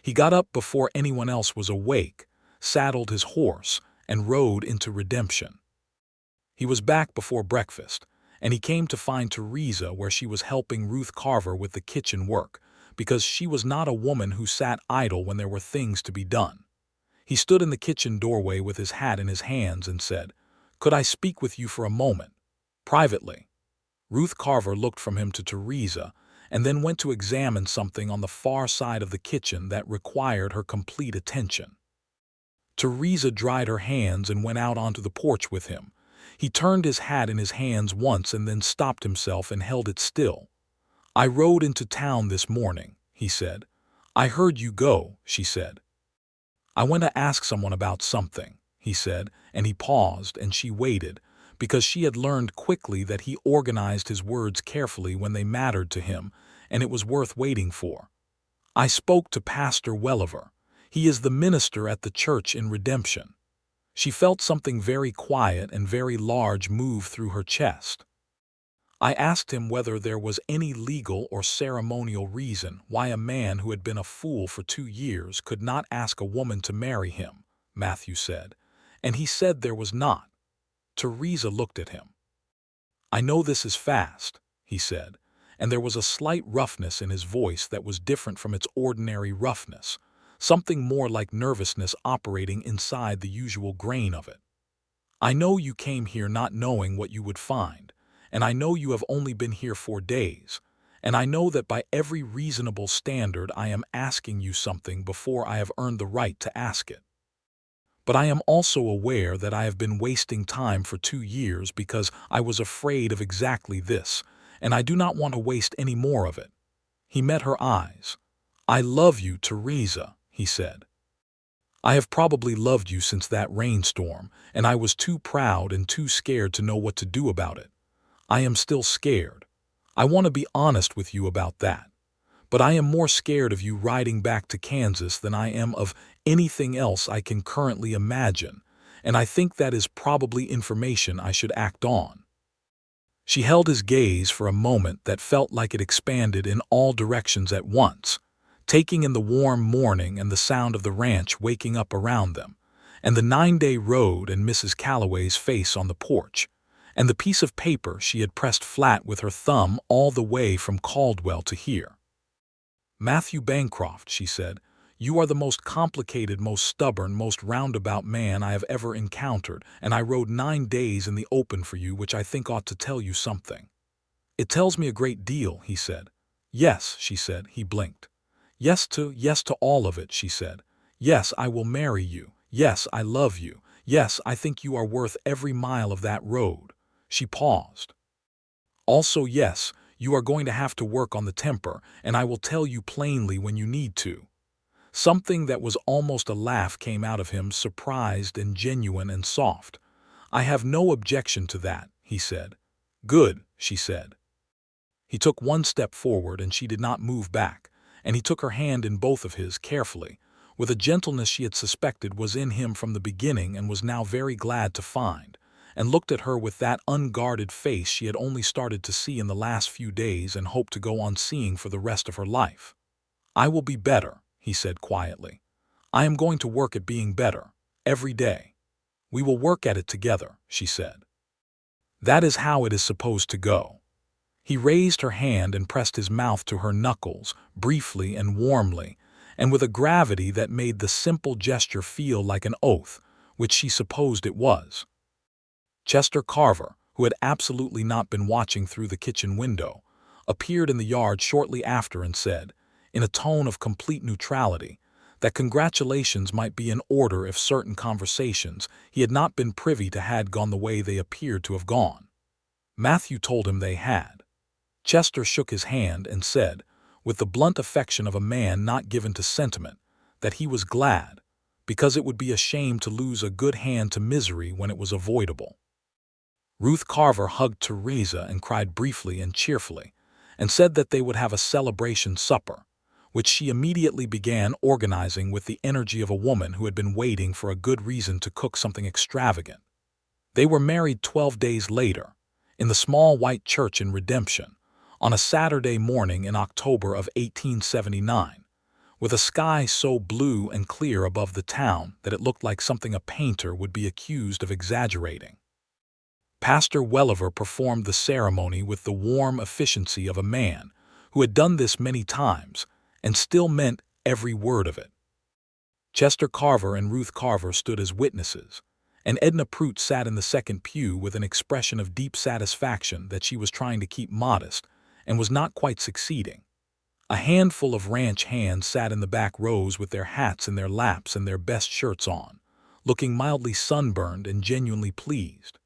He got up before anyone else was awake, saddled his horse, and rode into Redemption. He was back before breakfast, and he came to find Theresa where she was helping Ruth Carver with the kitchen work, because she was not a woman who sat idle when there were things to be done. He stood in the kitchen doorway with his hat in his hands and said, "Could I speak with you for a moment? Privately?" Ruth Carver looked from him to Theresa, and then went to examine something on the far side of the kitchen that required her complete attention. Theresa dried her hands and went out onto the porch with him. He turned his hat in his hands once and then stopped himself and held it still. "I rode into town this morning," he said. "I heard you go," she said. "I went to ask someone about something," he said, and he paused, and she waited, because she had learned quickly that he organized his words carefully when they mattered to him, and it was worth waiting for. "I spoke to Pastor Welliver. He is the minister at the church in Redemption." She felt something very quiet and very large move through her chest. "I asked him whether there was any legal or ceremonial reason why a man who had been a fool for 2 years could not ask a woman to marry him," Matthew said, "and he said there was not." Theresa looked at him. "I know this is fast," he said, and there was a slight roughness in his voice that was different from its ordinary roughness, something more like nervousness operating inside the usual grain of it. "I know you came here not knowing what you would find, and I know you have only been here 4 days, and I know that by every reasonable standard I am asking you something before I have earned the right to ask it. But I am also aware that I have been wasting time for 2 years because I was afraid of exactly this, and I do not want to waste any more of it." He met her eyes. "I love you, Theresa," he said. "I have probably loved you since that rainstorm, and I was too proud and too scared to know what to do about it. I am still scared. I want to be honest with you about that. But I am more scared of you riding back to Kansas than I am of anything else I can currently imagine, and I think that is probably information I should act on." She held his gaze for a moment that felt like it expanded in all directions at once, taking in the warm morning and the sound of the ranch waking up around them, and the 9-day road and Mrs. Calloway's face on the porch, and the piece of paper she had pressed flat with her thumb all the way from Caldwell to here. "Matthew Bancroft," she said, "you are the most complicated, most stubborn, most roundabout man I have ever encountered, and I rode 9 days in the open for you, which I think ought to tell you something." "It tells me a great deal," he said. "Yes," she said. He blinked. Yes to all of it," she said. "Yes, I will marry you. Yes, I love you. Yes, I think you are worth every mile of that road." She paused. "Also, yes, you are going to have to work on the temper, and I will tell you plainly when you need to." Something that was almost a laugh came out of him, surprised and genuine and soft. "I have no objection to that," he said. "Good," she said. He took 1 step forward and she did not move back, and he took her hand in both of his carefully, with a gentleness she had suspected was in him from the beginning and was now very glad to find, and looked at her with that unguarded face she had only started to see in the last few days and hoped to go on seeing for the rest of her life. "I will be better," he said quietly. I am going to work at being better, every day. We will work at it together, she said. That is how it is supposed to go. He raised her hand and pressed his mouth to her knuckles, briefly and warmly, and with a gravity that made the simple gesture feel like an oath, which she supposed it was. Chester Carver, who had absolutely not been watching through the kitchen window, appeared in the yard shortly after and said, in a tone of complete neutrality, that congratulations might be in order if certain conversations he had not been privy to had gone the way they appeared to have gone. Matthew told him they had. Chester shook his hand and said, with the blunt affection of a man not given to sentiment, that he was glad, because it would be a shame to lose a good hand to misery when it was avoidable. Ruth Carver hugged Theresa and cried briefly and cheerfully, and said that they would have a celebration supper, which she immediately began organizing with the energy of a woman who had been waiting for a good reason to cook something extravagant. They were married 12 days later, in the small white church in Redemption, on a Saturday morning in October of 1879, with a sky so blue and clear above the town that it looked like something a painter would be accused of exaggerating. Pastor Welliver performed the ceremony with the warm efficiency of a man who had done this many times and still meant every word of it. Chester Carver and Ruth Carver stood as witnesses, and Edna Prout sat in the second pew with an expression of deep satisfaction that she was trying to keep modest and was not quite succeeding. A handful of ranch hands sat in the back rows with their hats in their laps and their best shirts on, looking mildly sunburned and genuinely pleased.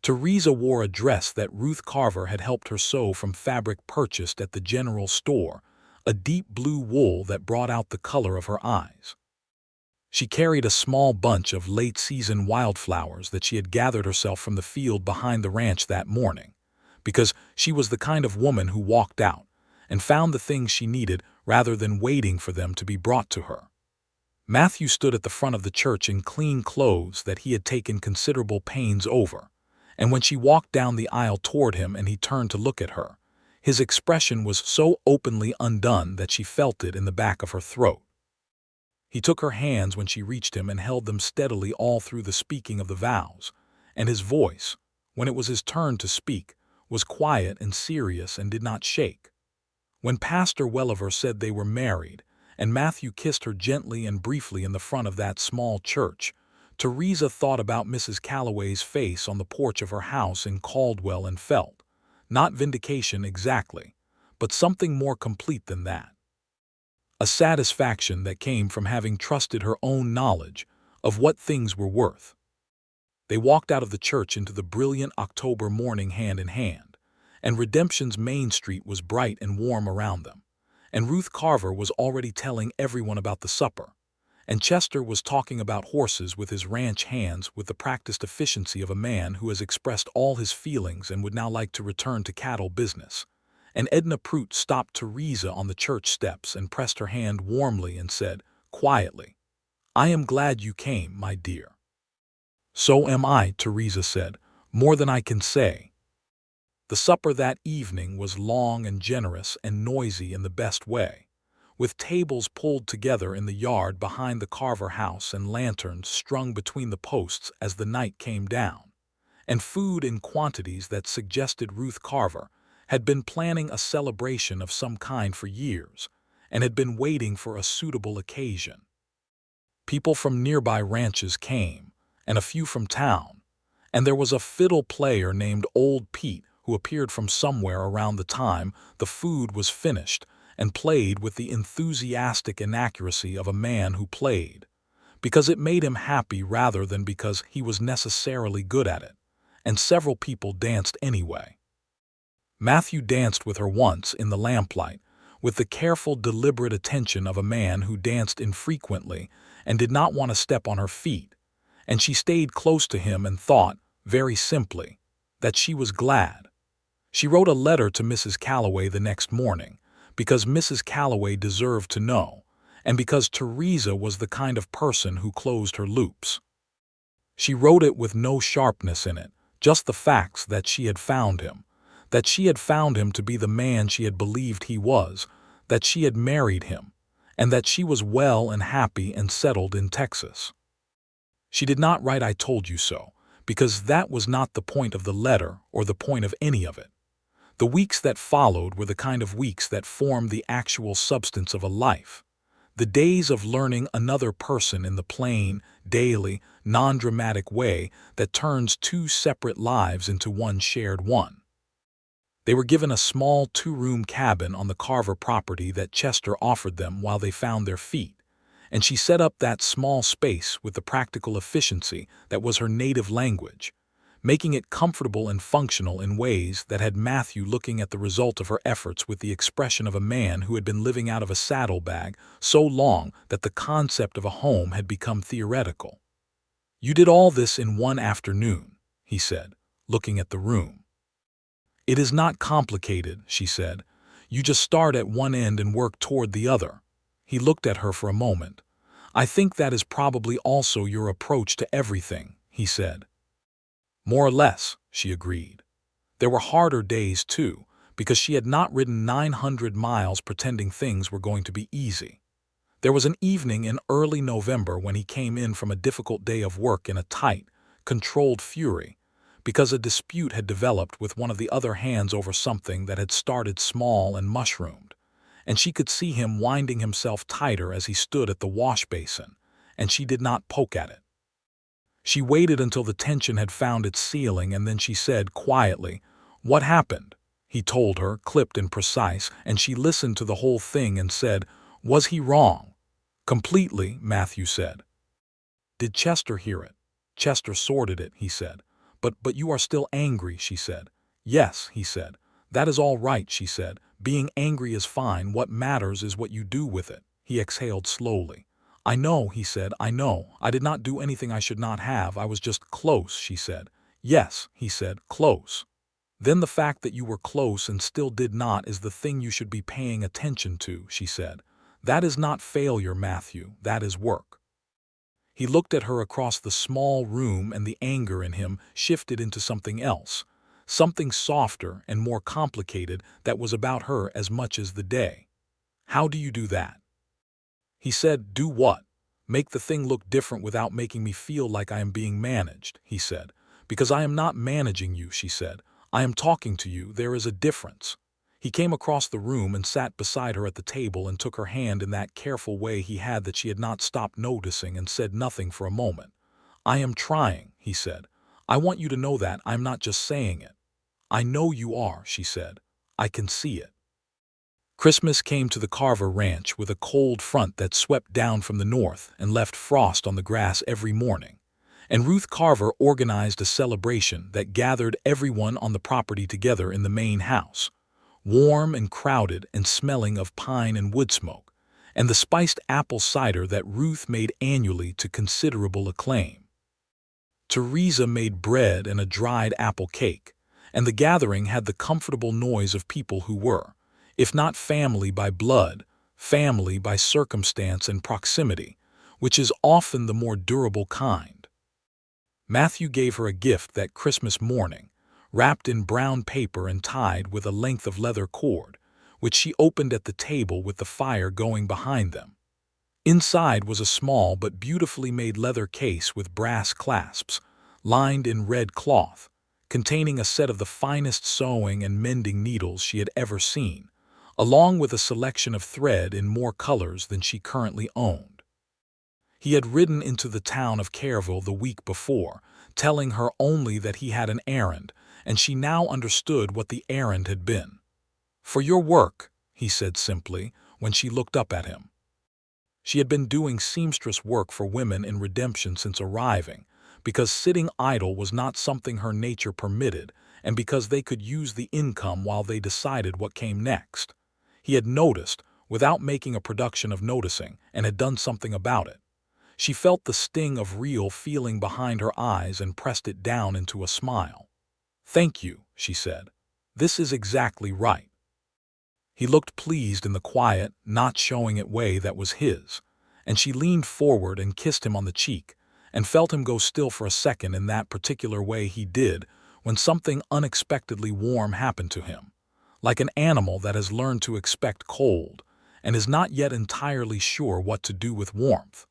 Theresa wore a dress that Ruth Carver had helped her sew from fabric purchased at the general store, a deep blue wool that brought out the color of her eyes. She carried a small bunch of late-season wildflowers that she had gathered herself from the field behind the ranch that morning, because she was the kind of woman who walked out and found the things she needed rather than waiting for them to be brought to her. Matthew stood at the front of the church in clean clothes that he had taken considerable pains over, and when she walked down the aisle toward him and he turned to look at her, his expression was so openly undone that she felt it in the back of her throat. He took her hands when she reached him and held them steadily all through the speaking of the vows, and his voice, when it was his turn to speak, was quiet and serious and did not shake. When Pastor Welliver said they were married, and Matthew kissed her gently and briefly in the front of that small church, Theresa thought about Mrs. Calloway's face on the porch of her house in Caldwell and felt, not vindication exactly, but something more complete than that. A satisfaction that came from having trusted her own knowledge of what things were worth. They walked out of the church into the brilliant October morning hand in hand, and Redemption's main street was bright and warm around them, and Ruth Carver was already telling everyone about the supper, and Chester was talking about horses with his ranch hands with the practiced efficiency of a man who has expressed all his feelings and would now like to return to cattle business. And Edna Prout stopped Theresa on the church steps and pressed her hand warmly and said, quietly, "I am glad you came, my dear." "So am I," Theresa said, "more than I can say." The supper that evening was long and generous and noisy in the best way, with tables pulled together in the yard behind the Carver house and lanterns strung between the posts as the night came down, and food in quantities that suggested Ruth Carver had been planning a celebration of some kind for years and had been waiting for a suitable occasion. People from nearby ranches came, and a few from town, and there was a fiddle player named Old Pete who appeared from somewhere around the time the food was finished and played with the enthusiastic inaccuracy of a man who played, because it made him happy rather than because he was necessarily good at it, and several people danced anyway. Matthew danced with her once in the lamplight, with the careful, deliberate attention of a man who danced infrequently and did not want to step on her feet, and she stayed close to him and thought, very simply, that she was glad. She wrote a letter to Mrs. Calloway the next morning, because Mrs. Calloway deserved to know, and because Theresa was the kind of person who closed her loops. She wrote it with no sharpness in it, just the facts that she had found him to be the man she had believed he was, that she had married him, and that she was well and happy and settled in Texas. She did not write "I told you so," because that was not the point of the letter or the point of any of it. The weeks that followed were the kind of weeks that formed the actual substance of a life. The days of learning another person in the plain, daily, non-dramatic way that turns two separate lives into one shared one. They were given a small two-room cabin on the Carver property that Chester offered them while they found their feet, and she set up that small space with the practical efficiency that was her native language, making it comfortable and functional in ways that had Matthew looking at the result of her efforts with the expression of a man who had been living out of a saddlebag so long that the concept of a home had become theoretical. "You did all this in one afternoon," he said, looking at the room. "It is not complicated," she said. "You just start at one end and work toward the other." He looked at her for a moment. "I think that is probably also your approach to everything," he said. "More or less," she agreed. There were harder days, too, because she had not ridden 900 miles pretending things were going to be easy. There was an evening in early November when he came in from a difficult day of work in a tight, controlled fury, because a dispute had developed with one of the other hands over something that had started small and mushroomed, and she could see him winding himself tighter as he stood at the wash basin, and she did not poke at it. She waited until the tension had found its ceiling, and then she said quietly, "What happened?" He told her, clipped and precise, and she listened to the whole thing and said, "Was he wrong?" "Completely," Matthew said. "Did Chester hear it?" "Chester sorted it," he said. But you are still angry," she said. "Yes," he said. "That is all right," she said. "Being angry is fine. What matters is what you do with it." He exhaled slowly. "I know," he said, "I know. I did not do anything I should not have. I was just close," she said. "Yes," he said, "close." "Then the fact that you were close and still did not is the thing you should be paying attention to," she said. "That is not failure, Matthew. That is work." He looked at her across the small room, and the anger in him shifted into something else, something softer and more complicated that was about her as much as the day. "How do you do that?" He said. "Do what?" "Make the thing look different without making me feel like I am being managed," he said. "Because I am not managing you," she said. "I am talking to you. There is a difference." He came across the room and sat beside her at the table and took her hand in that careful way he had that she had not stopped noticing, and said nothing for a moment. "I am trying," he said. "I want you to know that I am not just saying it." "I know you are," she said. "I can see it." Christmas came to the Carver ranch with a cold front that swept down from the north and left frost on the grass every morning, and Ruth Carver organized a celebration that gathered everyone on the property together in the main house, warm and crowded and smelling of pine and wood smoke, and the spiced apple cider that Ruth made annually to considerable acclaim. Theresa made bread and a dried apple cake, and the gathering had the comfortable noise of people who were, if not family by blood, family by circumstance and proximity, which is often the more durable kind. Matthew gave her a gift that Christmas morning, wrapped in brown paper and tied with a length of leather cord, which she opened at the table with the fire going behind them. Inside was a small but beautifully made leather case with brass clasps, lined in red cloth, containing a set of the finest sewing and mending needles she had ever seen, along with a selection of thread in more colors than she currently owned. He had ridden into the town of Careville the week before, telling her only that he had an errand, and she now understood what the errand had been. "For your work," he said simply, when she looked up at him. She had been doing seamstress work for women in Redemption since arriving, because sitting idle was not something her nature permitted, and because they could use the income while they decided what came next. He had noticed, without making a production of noticing, and had done something about it. She felt the sting of real feeling behind her eyes and pressed it down into a smile. "Thank you," she said. "This is exactly right." He looked pleased in the quiet, not showing it way that was his, and she leaned forward and kissed him on the cheek, and felt him go still for a second in that particular way he did when something unexpectedly warm happened to him, like an animal that has learned to expect cold, and is not yet entirely sure what to do with warmth.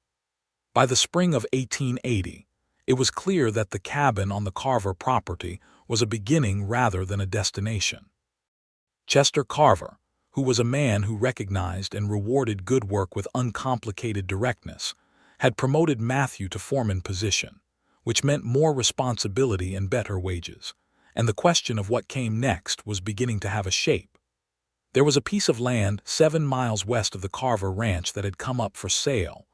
By the spring of 1880, it was clear that the cabin on the Carver property was a beginning rather than a destination. Chester Carver, who was a man who recognized and rewarded good work with uncomplicated directness, had promoted Matthew to foreman position, which meant more responsibility and better wages, and the question of what came next was beginning to have a shape. There was a piece of land 7 miles west of the Carver ranch that had come up for sale,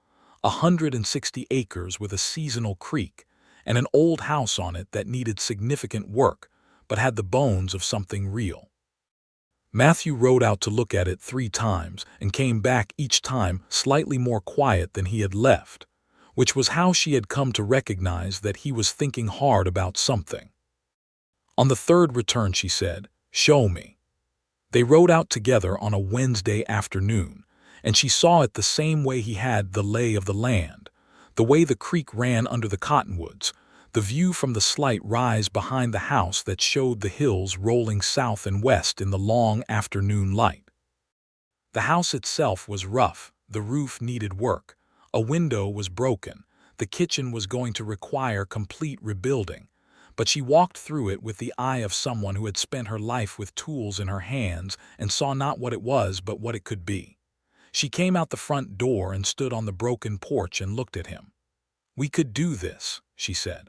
160 acres with a seasonal creek, and an old house on it that needed significant work but had the bones of something real. Matthew rode out to look at it 3 times and came back each time slightly more quiet than he had left, which was how she had come to recognize that he was thinking hard about something. On the third return she said, "Show me." They rode out together on a Wednesday afternoon, and she saw it the same way he had the lay of the land, the way the creek ran under the cottonwoods, the view from the slight rise behind the house that showed the hills rolling south and west in the long afternoon light. The house itself was rough, the roof needed work, a window was broken, the kitchen was going to require complete rebuilding, but she walked through it with the eye of someone who had spent her life with tools in her hands and saw not what it was but what it could be. She came out the front door and stood on the broken porch and looked at him. "We could do this," she said.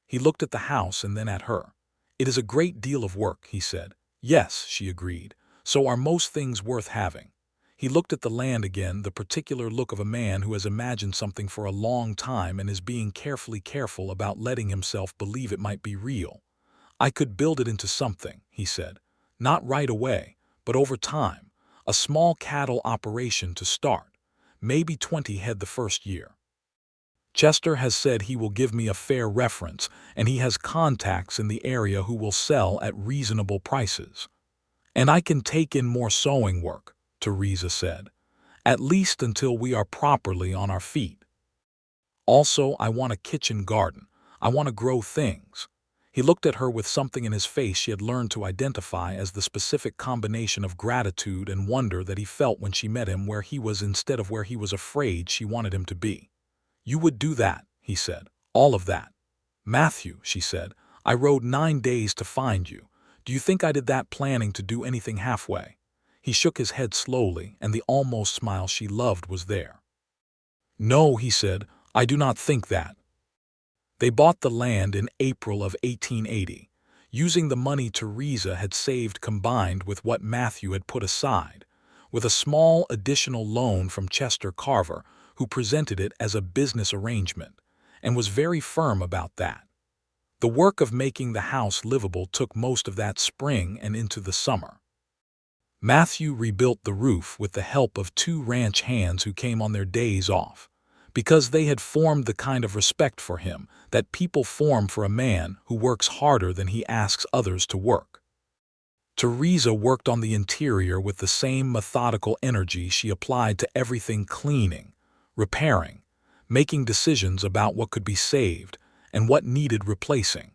He looked at the house and then at her. "It is a great deal of work," he said. "Yes," she agreed. "So are most things worth having." He looked at the land again, the particular look of a man who has imagined something for a long time and is being careful about letting himself believe it might be real. "I could build it into something," he said. "Not right away, but over time. A small cattle operation to start. Maybe 20 head the first year. Chester has said he will give me a fair reference, and he has contacts in the area who will sell at reasonable prices. And I can take in more sewing work," Theresa said, "at least until we are properly on our feet. Also, I want a kitchen garden. I want to grow things." He looked at her with something in his face she had learned to identify as the specific combination of gratitude and wonder that he felt when she met him where he was instead of where he was afraid she wanted him to be. "You would do that," he said. "All of that." "Matthew," she said, "I rode 9 days to find you. Do you think I did that planning to do anything halfway?" He shook his head slowly, and the almost smile she loved was there. "No," he said, "I do not think that." They bought the land in April of 1880, using the money Theresa had saved combined with what Matthew had put aside, with a small additional loan from Chester Carver, who presented it as a business arrangement, and was very firm about that. The work of making the house livable took most of that spring and into the summer. Matthew rebuilt the roof with the help of 2 ranch hands who came on their days off, because they had formed the kind of respect for him that people form for a man who works harder than he asks others to work. Theresa worked on the interior with the same methodical energy she applied to everything: cleaning, repairing, making decisions about what could be saved and what needed replacing.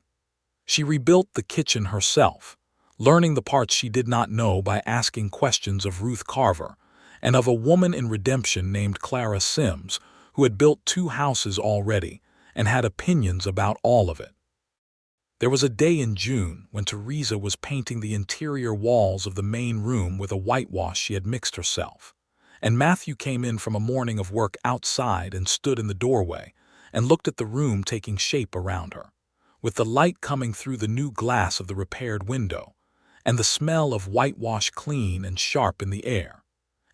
She rebuilt the kitchen herself, learning the parts she did not know by asking questions of Ruth Carver and of a woman in Redemption named Clara Sims, who had built 2 houses already and had opinions about all of it. There was a day in June when Theresa was painting the interior walls of the main room with a whitewash she had mixed herself, and Matthew came in from a morning of work outside and stood in the doorway and looked at the room taking shape around her, with the light coming through the new glass of the repaired window, and the smell of whitewash clean and sharp in the air,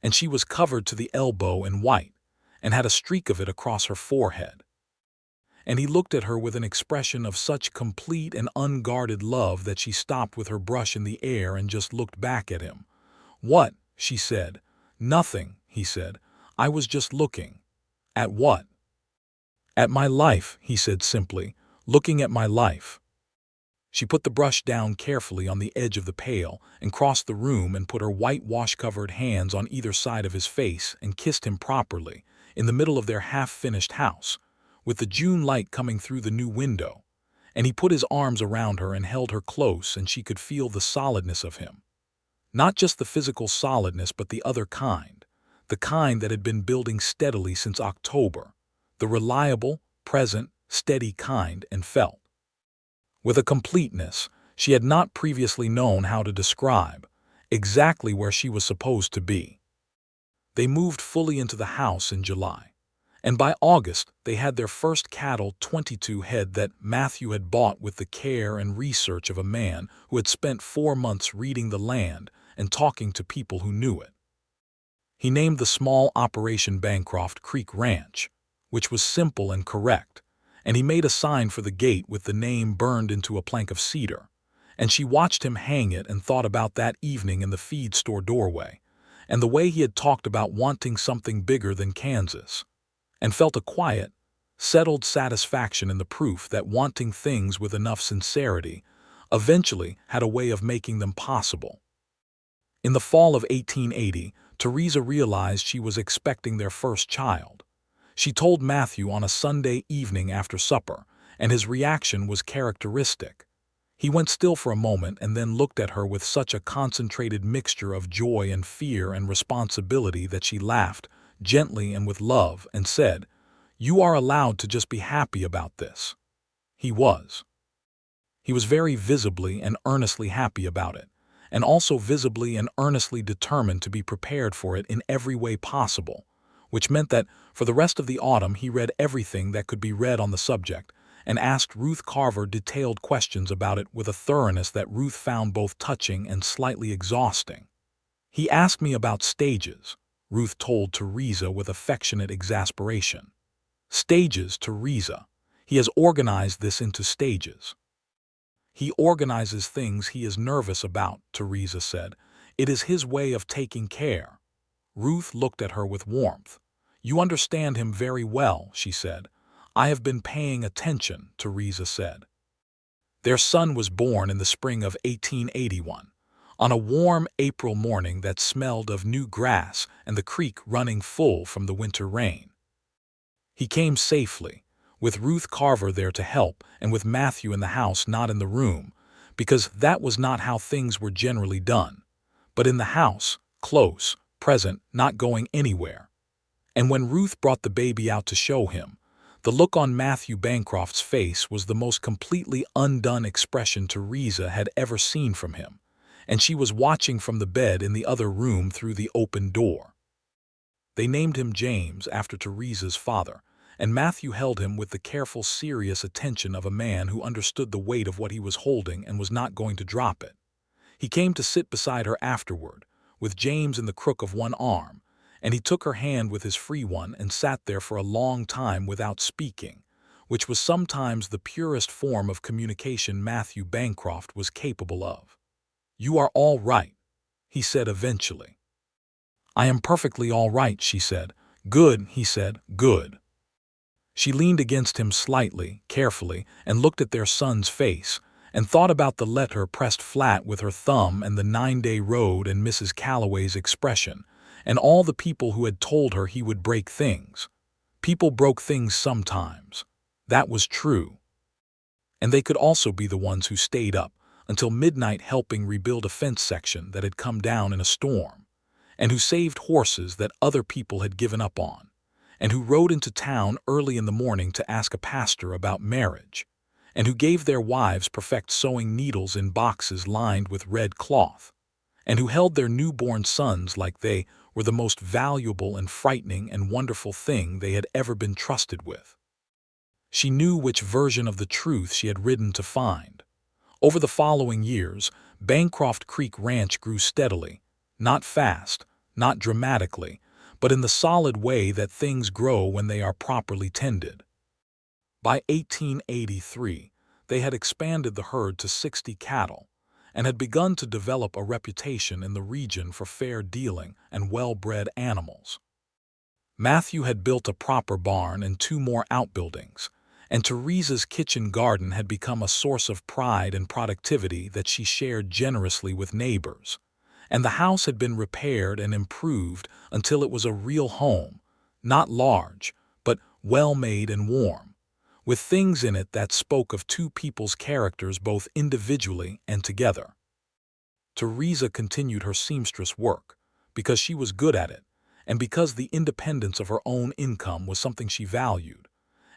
and she was covered to the elbow in white, and had a streak of it across her forehead. And he looked at her with an expression of such complete and unguarded love that she stopped with her brush in the air and just looked back at him. "What?" she said. "Nothing," he said. "I was just looking." "At what?" "At my life," he said simply, "looking at my life." She put the brush down carefully on the edge of the pail and crossed the room and put her whitewash-covered hands on either side of his face and kissed him properly, in the middle of their half-finished house, with the June light coming through the new window, and he put his arms around her and held her close, and she could feel the solidness of him. Not just the physical solidness, but the other kind, the kind that had been building steadily since October, the reliable, present, steady kind, and felt with a completeness she had not previously known how to describe, exactly where she was supposed to be. They moved fully into the house in July, and by August they had their first cattle, 22 head that Matthew had bought with the care and research of a man who had spent 4 months reading the land and talking to people who knew it. He named the small operation Bancroft Creek Ranch, which was simple and correct, and he made a sign for the gate with the name burned into a plank of cedar, and she watched him hang it and thought about that evening in the feed store doorway, and the way he had talked about wanting something bigger than Kansas, and felt a quiet, settled satisfaction in the proof that wanting things with enough sincerity eventually had a way of making them possible. In the fall of 1880, Theresa realized she was expecting their first child. She told Matthew on a Sunday evening after supper, and his reaction was characteristic. He went still for a moment and then looked at her with such a concentrated mixture of joy and fear and responsibility that she laughed, gently and with love, and said, "You are allowed to just be happy about this." He was. He was very visibly and earnestly happy about it, and also visibly and earnestly determined to be prepared for it in every way possible, which meant that for the rest of the autumn he read everything that could be read on the subject and asked Ruth Carver detailed questions about it with a thoroughness that Ruth found both touching and slightly exhausting. "He asked me about stages," Ruth told Theresa with affectionate exasperation. "Stages, Theresa. He has organized this into stages." "He organizes things he is nervous about," Theresa said. "It is his way of taking care." Ruth looked at her with warmth. "You understand him very well," she said. "I have been paying attention," Theresa said. Their son was born in the spring of 1881, on a warm April morning that smelled of new grass and the creek running full from the winter rain. He came safely, with Ruth Carver there to help and with Matthew in the house, not in the room, because that was not how things were generally done, but in the house, close, present, not going anywhere. And when Ruth brought the baby out to show him, the look on Matthew Bancroft's face was the most completely undone expression Theresa had ever seen from him, and she was watching from the bed in the other room through the open door. They named him James after Theresa's father, and Matthew held him with the careful, serious attention of a man who understood the weight of what he was holding and was not going to drop it. He came to sit beside her afterward, with James in the crook of one arm, and he took her hand with his free one and sat there for a long time without speaking, which was sometimes the purest form of communication Matthew Bancroft was capable of. "You are all right," he said eventually. "I am perfectly all right," she said. "Good," he said, "good." She leaned against him slightly, carefully, and looked at their son's face, and thought about the letter pressed flat with her thumb and the 9-day road and Mrs. Calloway's expression, and all the people who had told her he would break things. People broke things sometimes. That was true. And they could also be the ones who stayed up until midnight helping rebuild a fence section that had come down in a storm, and who saved horses that other people had given up on, and who rode into town early in the morning to ask a pastor about marriage, and who gave their wives perfect sewing needles in boxes lined with red cloth, and who held their newborn sons like they were the most valuable and frightening and wonderful thing they had ever been trusted with. She knew which version of the truth she had ridden to find. Over the following years, Bancroft Creek Ranch grew steadily, not fast, not dramatically, but in the solid way that things grow when they are properly tended. By 1883, they had expanded the herd to 60 cattle and had begun to develop a reputation in the region for fair dealing and well-bred animals. Matthew had built a proper barn and 2 more outbuildings, and Theresa's kitchen garden had become a source of pride and productivity that she shared generously with neighbors. And the house had been repaired and improved until it was a real home, not large, but well-made and warm, with things in it that spoke of 2 people's characters both individually and together. Theresa continued her seamstress work, because she was good at it, and because the independence of her own income was something she valued,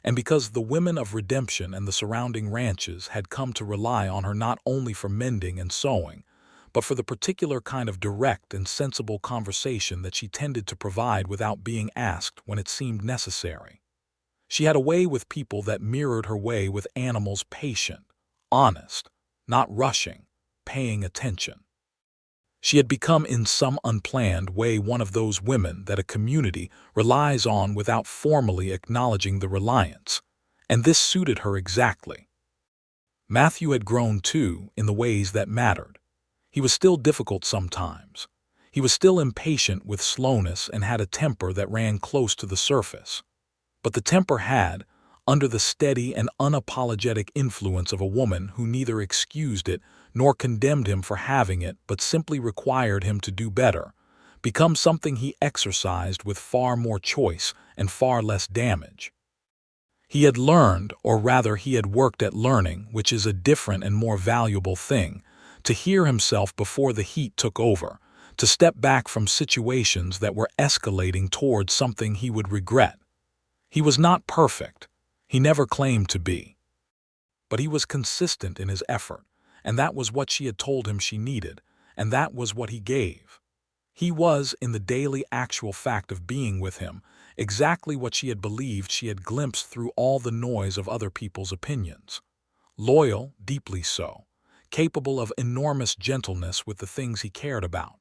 and because the women of Redemption and the surrounding ranches had come to rely on her not only for mending and sewing, but for the particular kind of direct and sensible conversation that she tended to provide without being asked when it seemed necessary. She had a way with people that mirrored her way with animals, patient, honest, not rushing, paying attention. She had become in some unplanned way one of those women that a community relies on without formally acknowledging the reliance, and this suited her exactly. Matthew had grown too in the ways that mattered. He was still difficult sometimes. He was still impatient with slowness and had a temper that ran close to the surface. But the temper had, under the steady and unapologetic influence of a woman who neither excused it nor condemned him for having it but simply required him to do better, become something he exercised with far more choice and far less damage. He had learned, or rather he had worked at learning, which is a different and more valuable thing, to hear himself before the heat took over, to step back from situations that were escalating towards something he would regret. He was not perfect. He never claimed to be. But he was consistent in his effort, and that was what she had told him she needed, and that was what he gave. He was, in the daily actual fact of being with him, exactly what she had believed she had glimpsed through all the noise of other people's opinions. Loyal, deeply so, capable of enormous gentleness with the things he cared about,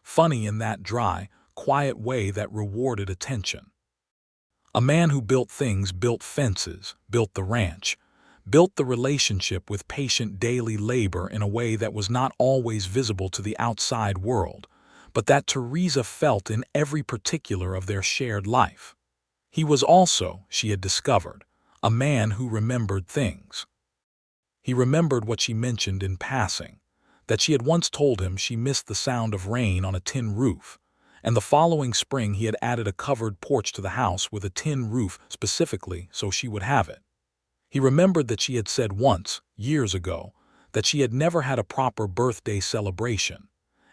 funny in that dry, quiet way that rewarded attention. A man who built things, built fences, built the ranch, built the relationship with patient daily labor in a way that was not always visible to the outside world, but that Theresa felt in every particular of their shared life. He was also, she had discovered, a man who remembered things. He remembered what she mentioned in passing, that she had once told him she missed the sound of rain on a tin roof, and the following spring he had added a covered porch to the house with a tin roof specifically so she would have it. He remembered that she had said once, years ago, that she had never had a proper birthday celebration,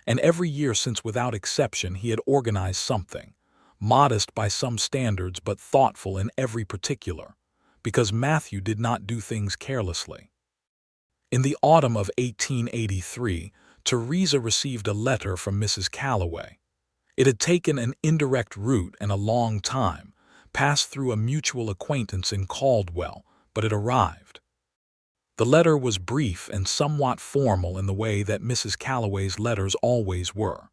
and every year since without exception he had organized something, modest by some standards but thoughtful in every particular, because Matthew did not do things carelessly. In the autumn of 1883, Theresa received a letter from Mrs. Calloway. It had taken an indirect route and a long time, passed through a mutual acquaintance in Caldwell, but it arrived. The letter was brief and somewhat formal in the way that Mrs. Calloway's letters always were,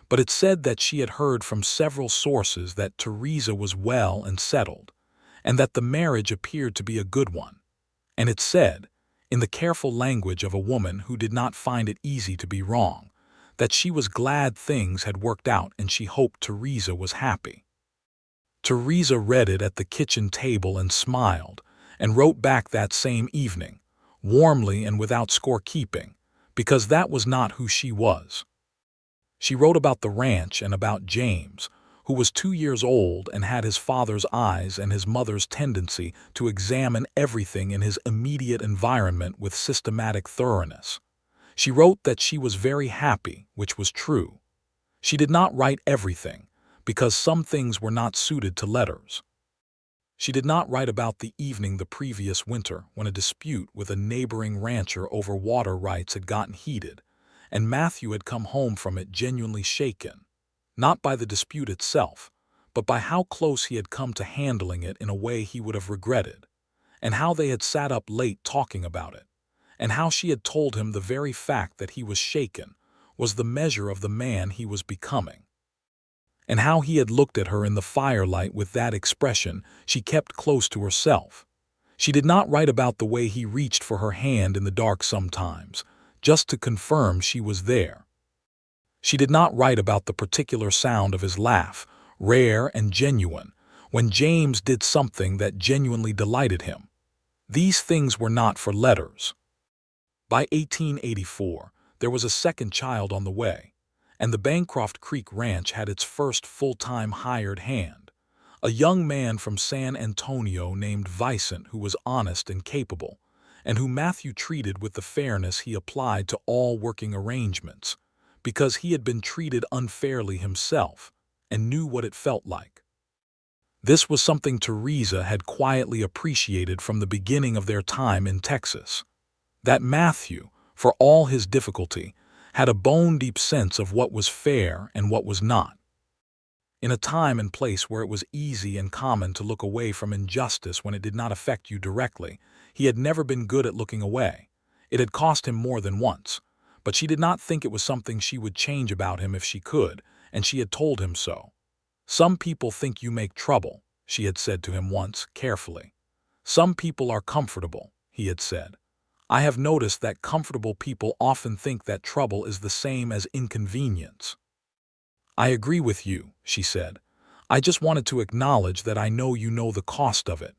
but it said that she had heard from several sources that Theresa was well and settled, and that the marriage appeared to be a good one. And it said, in the careful language of a woman who did not find it easy to be wrong, that she was glad things had worked out and she hoped Theresa was happy. Theresa read it at the kitchen table and smiled, and wrote back that same evening, warmly and without scorekeeping, because that was not who she was. She wrote about the ranch and about James, who was 2 years old and had his father's eyes and his mother's tendency to examine everything in his immediate environment with systematic thoroughness. She wrote that she was very happy, which was true. She did not write everything, because some things were not suited to letters. She did not write about the evening the previous winter when a dispute with a neighboring rancher over water rights had gotten heated, and Matthew had come home from it genuinely shaken, not by the dispute itself, but by how close he had come to handling it in a way he would have regretted, and how they had sat up late talking about it, and how she had told him the very fact that he was shaken was the measure of the man he was becoming, and how he had looked at her in the firelight with that expression she kept close to herself. She did not write about the way he reached for her hand in the dark sometimes, just to confirm she was there. She did not write about the particular sound of his laugh, rare and genuine, when James did something that genuinely delighted him. These things were not for letters. By 1884, there was a second child on the way, and the Bancroft Creek Ranch had its first full-time hired hand, a young man from San Antonio named Vicent who was honest and capable, and who Matthew treated with the fairness he applied to all working arrangements, because he had been treated unfairly himself, and knew what it felt like. This was something Theresa had quietly appreciated from the beginning of their time in Texas. That Matthew, for all his difficulty, had a bone-deep sense of what was fair and what was not. In a time and place where it was easy and common to look away from injustice when it did not affect you directly, he had never been good at looking away. It had cost him more than once, but she did not think it was something she would change about him if she could, and she had told him so. "Some people think you make trouble," she had said to him once, carefully. "Some people are comfortable," he had said. "I have noticed that comfortable people often think that trouble is the same as inconvenience." "I agree with you," she said. "I just wanted to acknowledge that I know you know the cost of it."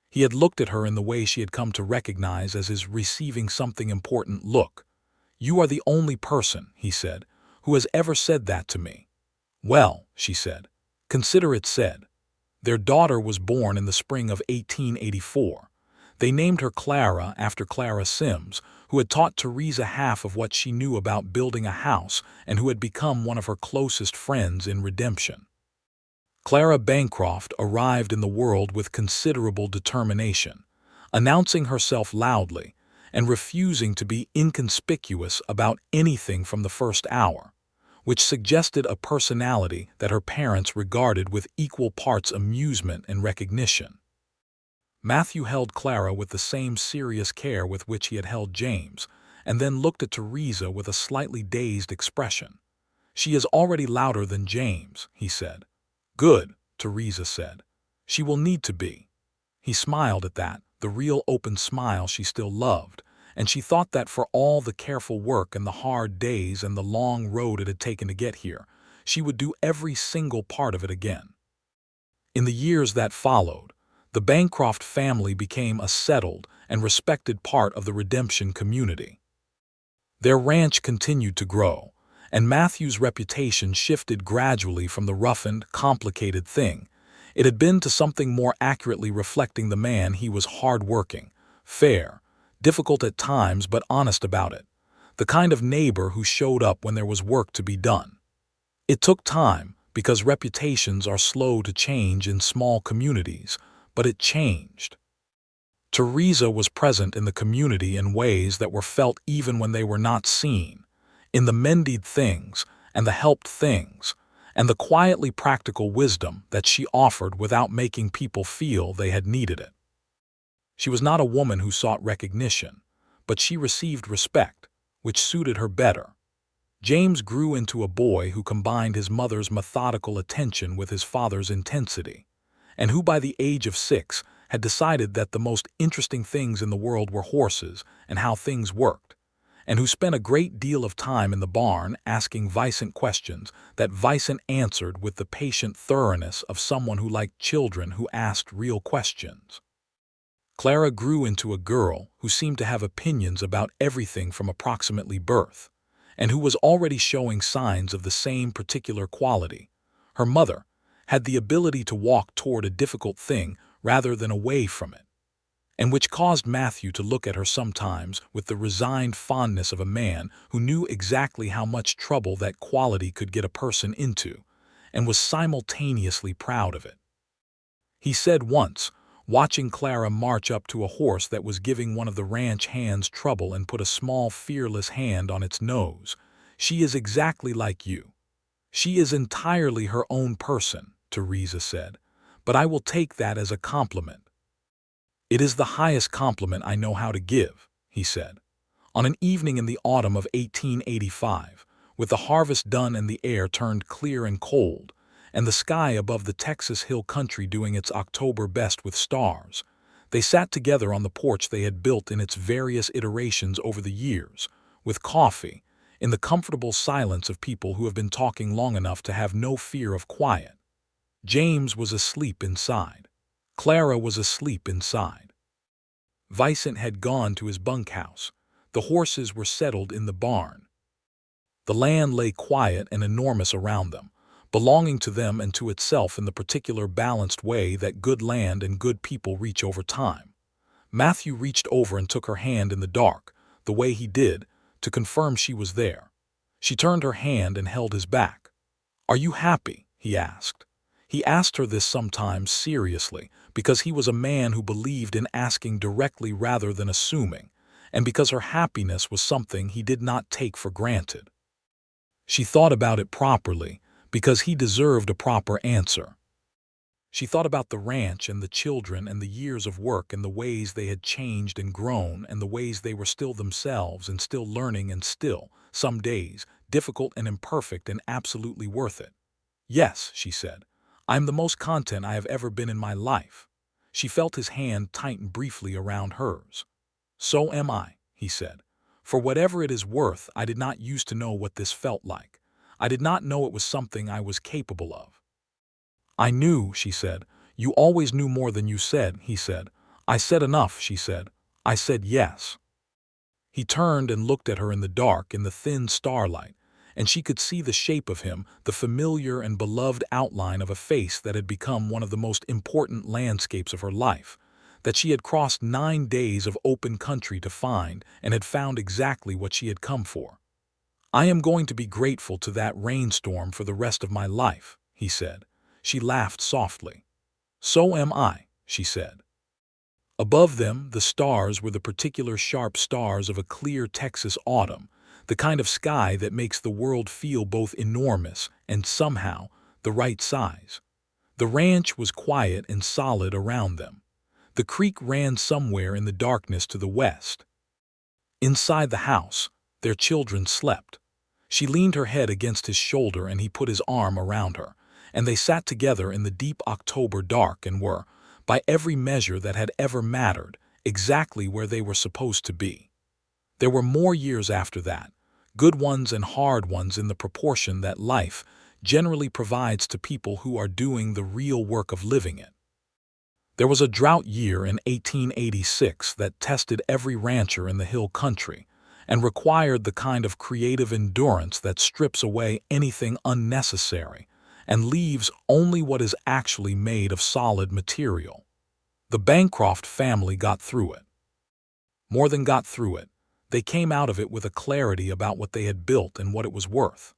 He had looked at her in the way she had come to recognize as his receiving something important look. "You are the only person," he said, "who has ever said that to me." "Well," she said, "consider it said." Their daughter was born in the spring of 1884. They named her Clara after Clara Sims, who had taught Theresa half of what she knew about building a house and who had become one of her closest friends in redemption. Clara Bancroft arrived in the world with considerable determination, announcing herself loudly and refusing to be inconspicuous about anything from the first hour, which suggested a personality that her parents regarded with equal parts amusement and recognition. Matthew held Clara with the same serious care with which he had held James, and then looked at Theresa with a slightly dazed expression. "She is already louder than James," he said. "Good," Theresa said. "She will need to be." He smiled at that, the real open smile she still loved, and she thought that for all the careful work and the hard days and the long road it had taken to get here, she would do every single part of it again. In the years that followed, the Bancroft family became a settled and respected part of the Redemption community. Their ranch continued to grow, and Matthew's reputation shifted gradually from the roughened, complicated thing it had been to something more accurately reflecting the man he was: hard-working, fair, difficult at times but honest about it, the kind of neighbor who showed up when there was work to be done. It took time, because reputations are slow to change in small communities, but it changed. Theresa was present in the community in ways that were felt even when they were not seen, in the mended things and the helped things, and the quietly practical wisdom that she offered without making people feel they had needed it. She was not a woman who sought recognition, but she received respect, which suited her better. James grew into a boy who combined his mother's methodical attention with his father's intensity, and who by the age of 6 had decided that the most interesting things in the world were horses and how things worked, and who spent a great deal of time in the barn asking Vicent questions that Vicent answered with the patient thoroughness of someone who liked children who asked real questions. Clara grew into a girl who seemed to have opinions about everything from approximately birth, and who was already showing signs of the same particular quality. Her mother had the ability to walk toward a difficult thing rather than away from it, and which caused Matthew to look at her sometimes with the resigned fondness of a man who knew exactly how much trouble that quality could get a person into, and was simultaneously proud of it. He said once, watching Clara march up to a horse that was giving one of the ranch hands trouble and put a small, fearless hand on its nose, "She is exactly like you." "She is entirely her own person," Theresa said, "but I will take that as a compliment." "It is the highest compliment I know how to give," he said. On an evening in the autumn of 1885, with the harvest done and the air turned clear and cold, and the sky above the Texas hill country doing its October best with stars, they sat together on the porch they had built in its various iterations over the years, with coffee, in the comfortable silence of people who have been talking long enough to have no fear of quiet. James was asleep inside. Clara was asleep inside. Vicent had gone to his bunkhouse. The horses were settled in the barn. The land lay quiet and enormous around them, belonging to them and to itself in the particular balanced way that good land and good people reach over time. Matthew reached over and took her hand in the dark, the way he did, to confirm she was there. She turned her hand and held his back. "Are you happy?" he asked. He asked her this sometimes seriously, because he was a man who believed in asking directly rather than assuming, and because her happiness was something he did not take for granted. She thought about it properly, because he deserved a proper answer. She thought about the ranch and the children and the years of work and the ways they had changed and grown and the ways they were still themselves and still learning and still, some days, difficult and imperfect and absolutely worth it. Yes, she said, I'm the most content I have ever been in my life. She felt his hand tighten briefly around hers. So am I, he said. For whatever it is worth, I did not used to know what this felt like. I did not know it was something I was capable of. I knew, she said. You always knew more than you said, he said. I said enough, she said. I said yes. He turned and looked at her in the dark, in the thin starlight, and she could see the shape of him, the familiar and beloved outline of a face that had become one of the most important landscapes of her life, that she had crossed 9 days of open country to find and had found exactly what she had come for. I am going to be grateful to that rainstorm for the rest of my life, he said. She laughed softly. So am I, she said. Above them, the stars were the particular sharp stars of a clear Texas autumn, the kind of sky that makes the world feel both enormous and somehow the right size. The ranch was quiet and solid around them. The creek ran somewhere in the darkness to the west. Inside the house, their children slept. She leaned her head against his shoulder and he put his arm around her, and they sat together in the deep October dark and were, by every measure that had ever mattered, exactly where they were supposed to be. There were more years after that, good ones and hard ones in the proportion that life generally provides to people who are doing the real work of living it. There was a drought year in 1886 that tested every rancher in the hill country and required the kind of creative endurance that strips away anything unnecessary and leaves only what is actually made of solid material. The Bancroft family got through it. More than got through it, they came out of it with a clarity about what they had built and what it was worth.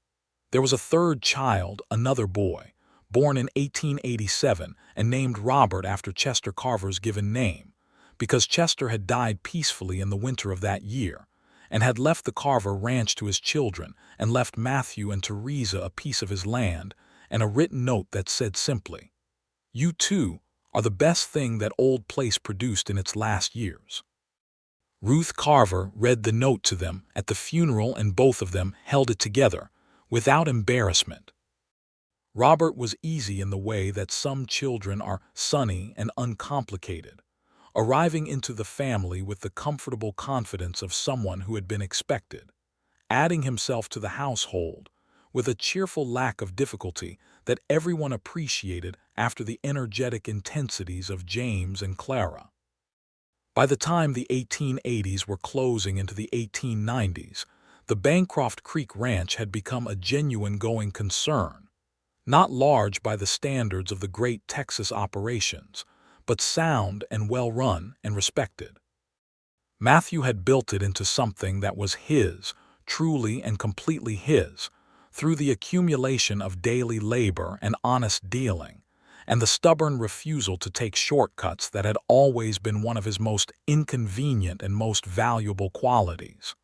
There was a third child, another boy, born in 1887 and named Robert after Chester Carver's given name, because Chester had died peacefully in the winter of that year, and had left the Carver ranch to his children and left Matthew and Theresa a piece of his land and a written note that said simply, "You too are the best thing that old place produced in its last years." Ruth Carver read the note to them at the funeral and both of them held it together, without embarrassment. Robert was easy in the way that some children are sunny and uncomplicated, arriving into the family with the comfortable confidence of someone who had been expected, adding himself to the household with a cheerful lack of difficulty that everyone appreciated after the energetic intensities of James and Clara. By the time the 1880s were closing into the 1890s, the Bancroft Creek Ranch had become a genuine going concern, not large by the standards of the great Texas operations, but sound and well-run and respected. Matthew had built it into something that was his, truly and completely his, through the accumulation of daily labor and honest dealing, and the stubborn refusal to take shortcuts that had always been one of his most inconvenient and most valuable qualities.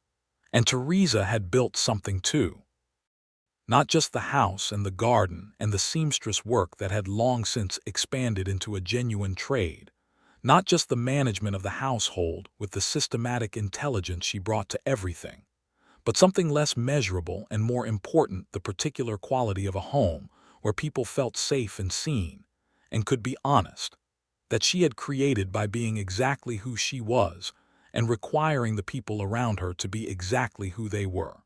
And Theresa had built something too. Not just the house and the garden and the seamstress work that had long since expanded into a genuine trade, not just the management of the household with the systematic intelligence she brought to everything, but something less measurable and more important, the particular quality of a home where people felt safe and seen and could be honest, that she had created by being exactly who she was and requiring the people around her to be exactly who they were.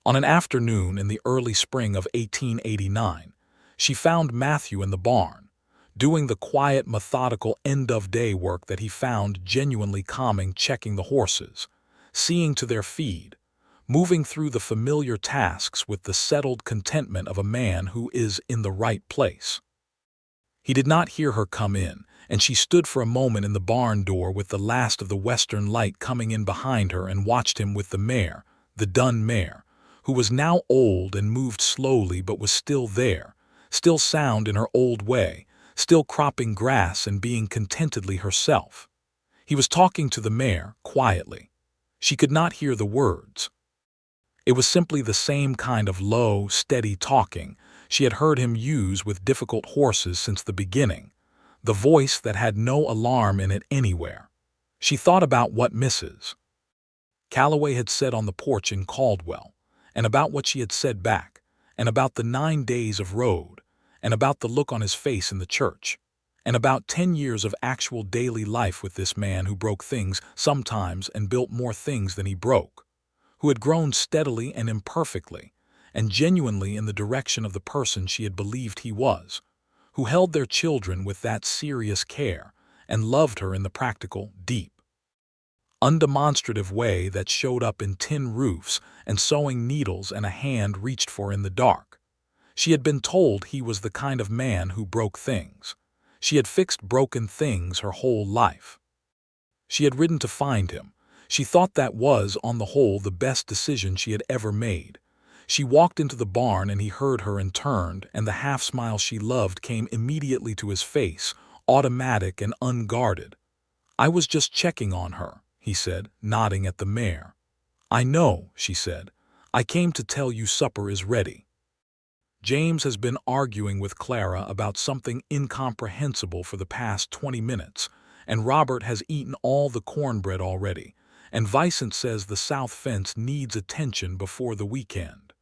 On an afternoon in the early spring of 1889, she found Matthew in the barn, doing the quiet, methodical end-of-day work that he found genuinely calming, checking the horses, seeing to their feed, moving through the familiar tasks with the settled contentment of a man who is in the right place. He did not hear her come in, and she stood for a moment in the barn door with the last of the western light coming in behind her and watched him with the mare, the dun mare, who was now old and moved slowly but was still there, still sound in her old way, still cropping grass and being contentedly herself. He was talking to the mare, quietly. She could not hear the words. It was simply the same kind of low, steady talking she had heard him use with difficult horses since the beginning, the voice that had no alarm in it anywhere. She thought about what Mrs. Calloway had said on the porch in Caldwell, and about what she had said back, and about the 9 days of road, and about the look on his face in the church, and about 10 years of actual daily life with this man who broke things sometimes and built more things than he broke, who had grown steadily and imperfectly, and genuinely in the direction of the person she had believed he was, who held their children with that serious care, and loved her in the practical, deep, undemonstrative way that showed up in tin roofs and sewing needles and a hand reached for in the dark. She had been told he was the kind of man who broke things. She had fixed broken things her whole life. She had ridden to find him. She thought that was, on the whole, the best decision she had ever made. She walked into the barn and he heard her and turned, and the half-smile she loved came immediately to his face, automatic and unguarded. "I was just checking on her," he said, nodding at the mare. "I know," she said. "I came to tell you supper is ready." James has been arguing with Clara about something incomprehensible for the past 20 minutes, and Robert has eaten all the cornbread already, and Vicent says the south fence needs attention before the weekend.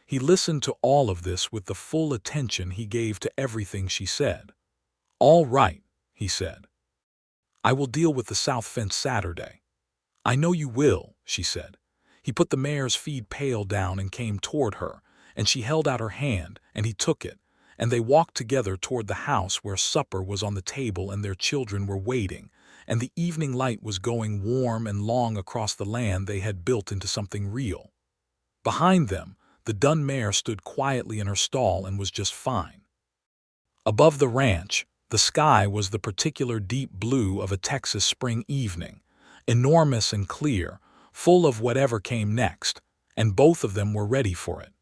He listened to all of this with the full attention he gave to everything she said. "All right," he said. "I will deal with the south fence Saturday." "I know you will," she said. He put the mare's feed pail down and came toward her, and she held out her hand, and he took it, and they walked together toward the house where supper was on the table and their children were waiting, and the evening light was going warm and long across the land they had built into something real. Behind them, the dun mare stood quietly in her stall and was just fine. Above the ranch, the sky was the particular deep blue of a Texas spring evening, enormous and clear, full of whatever came next, and both of them were ready for it.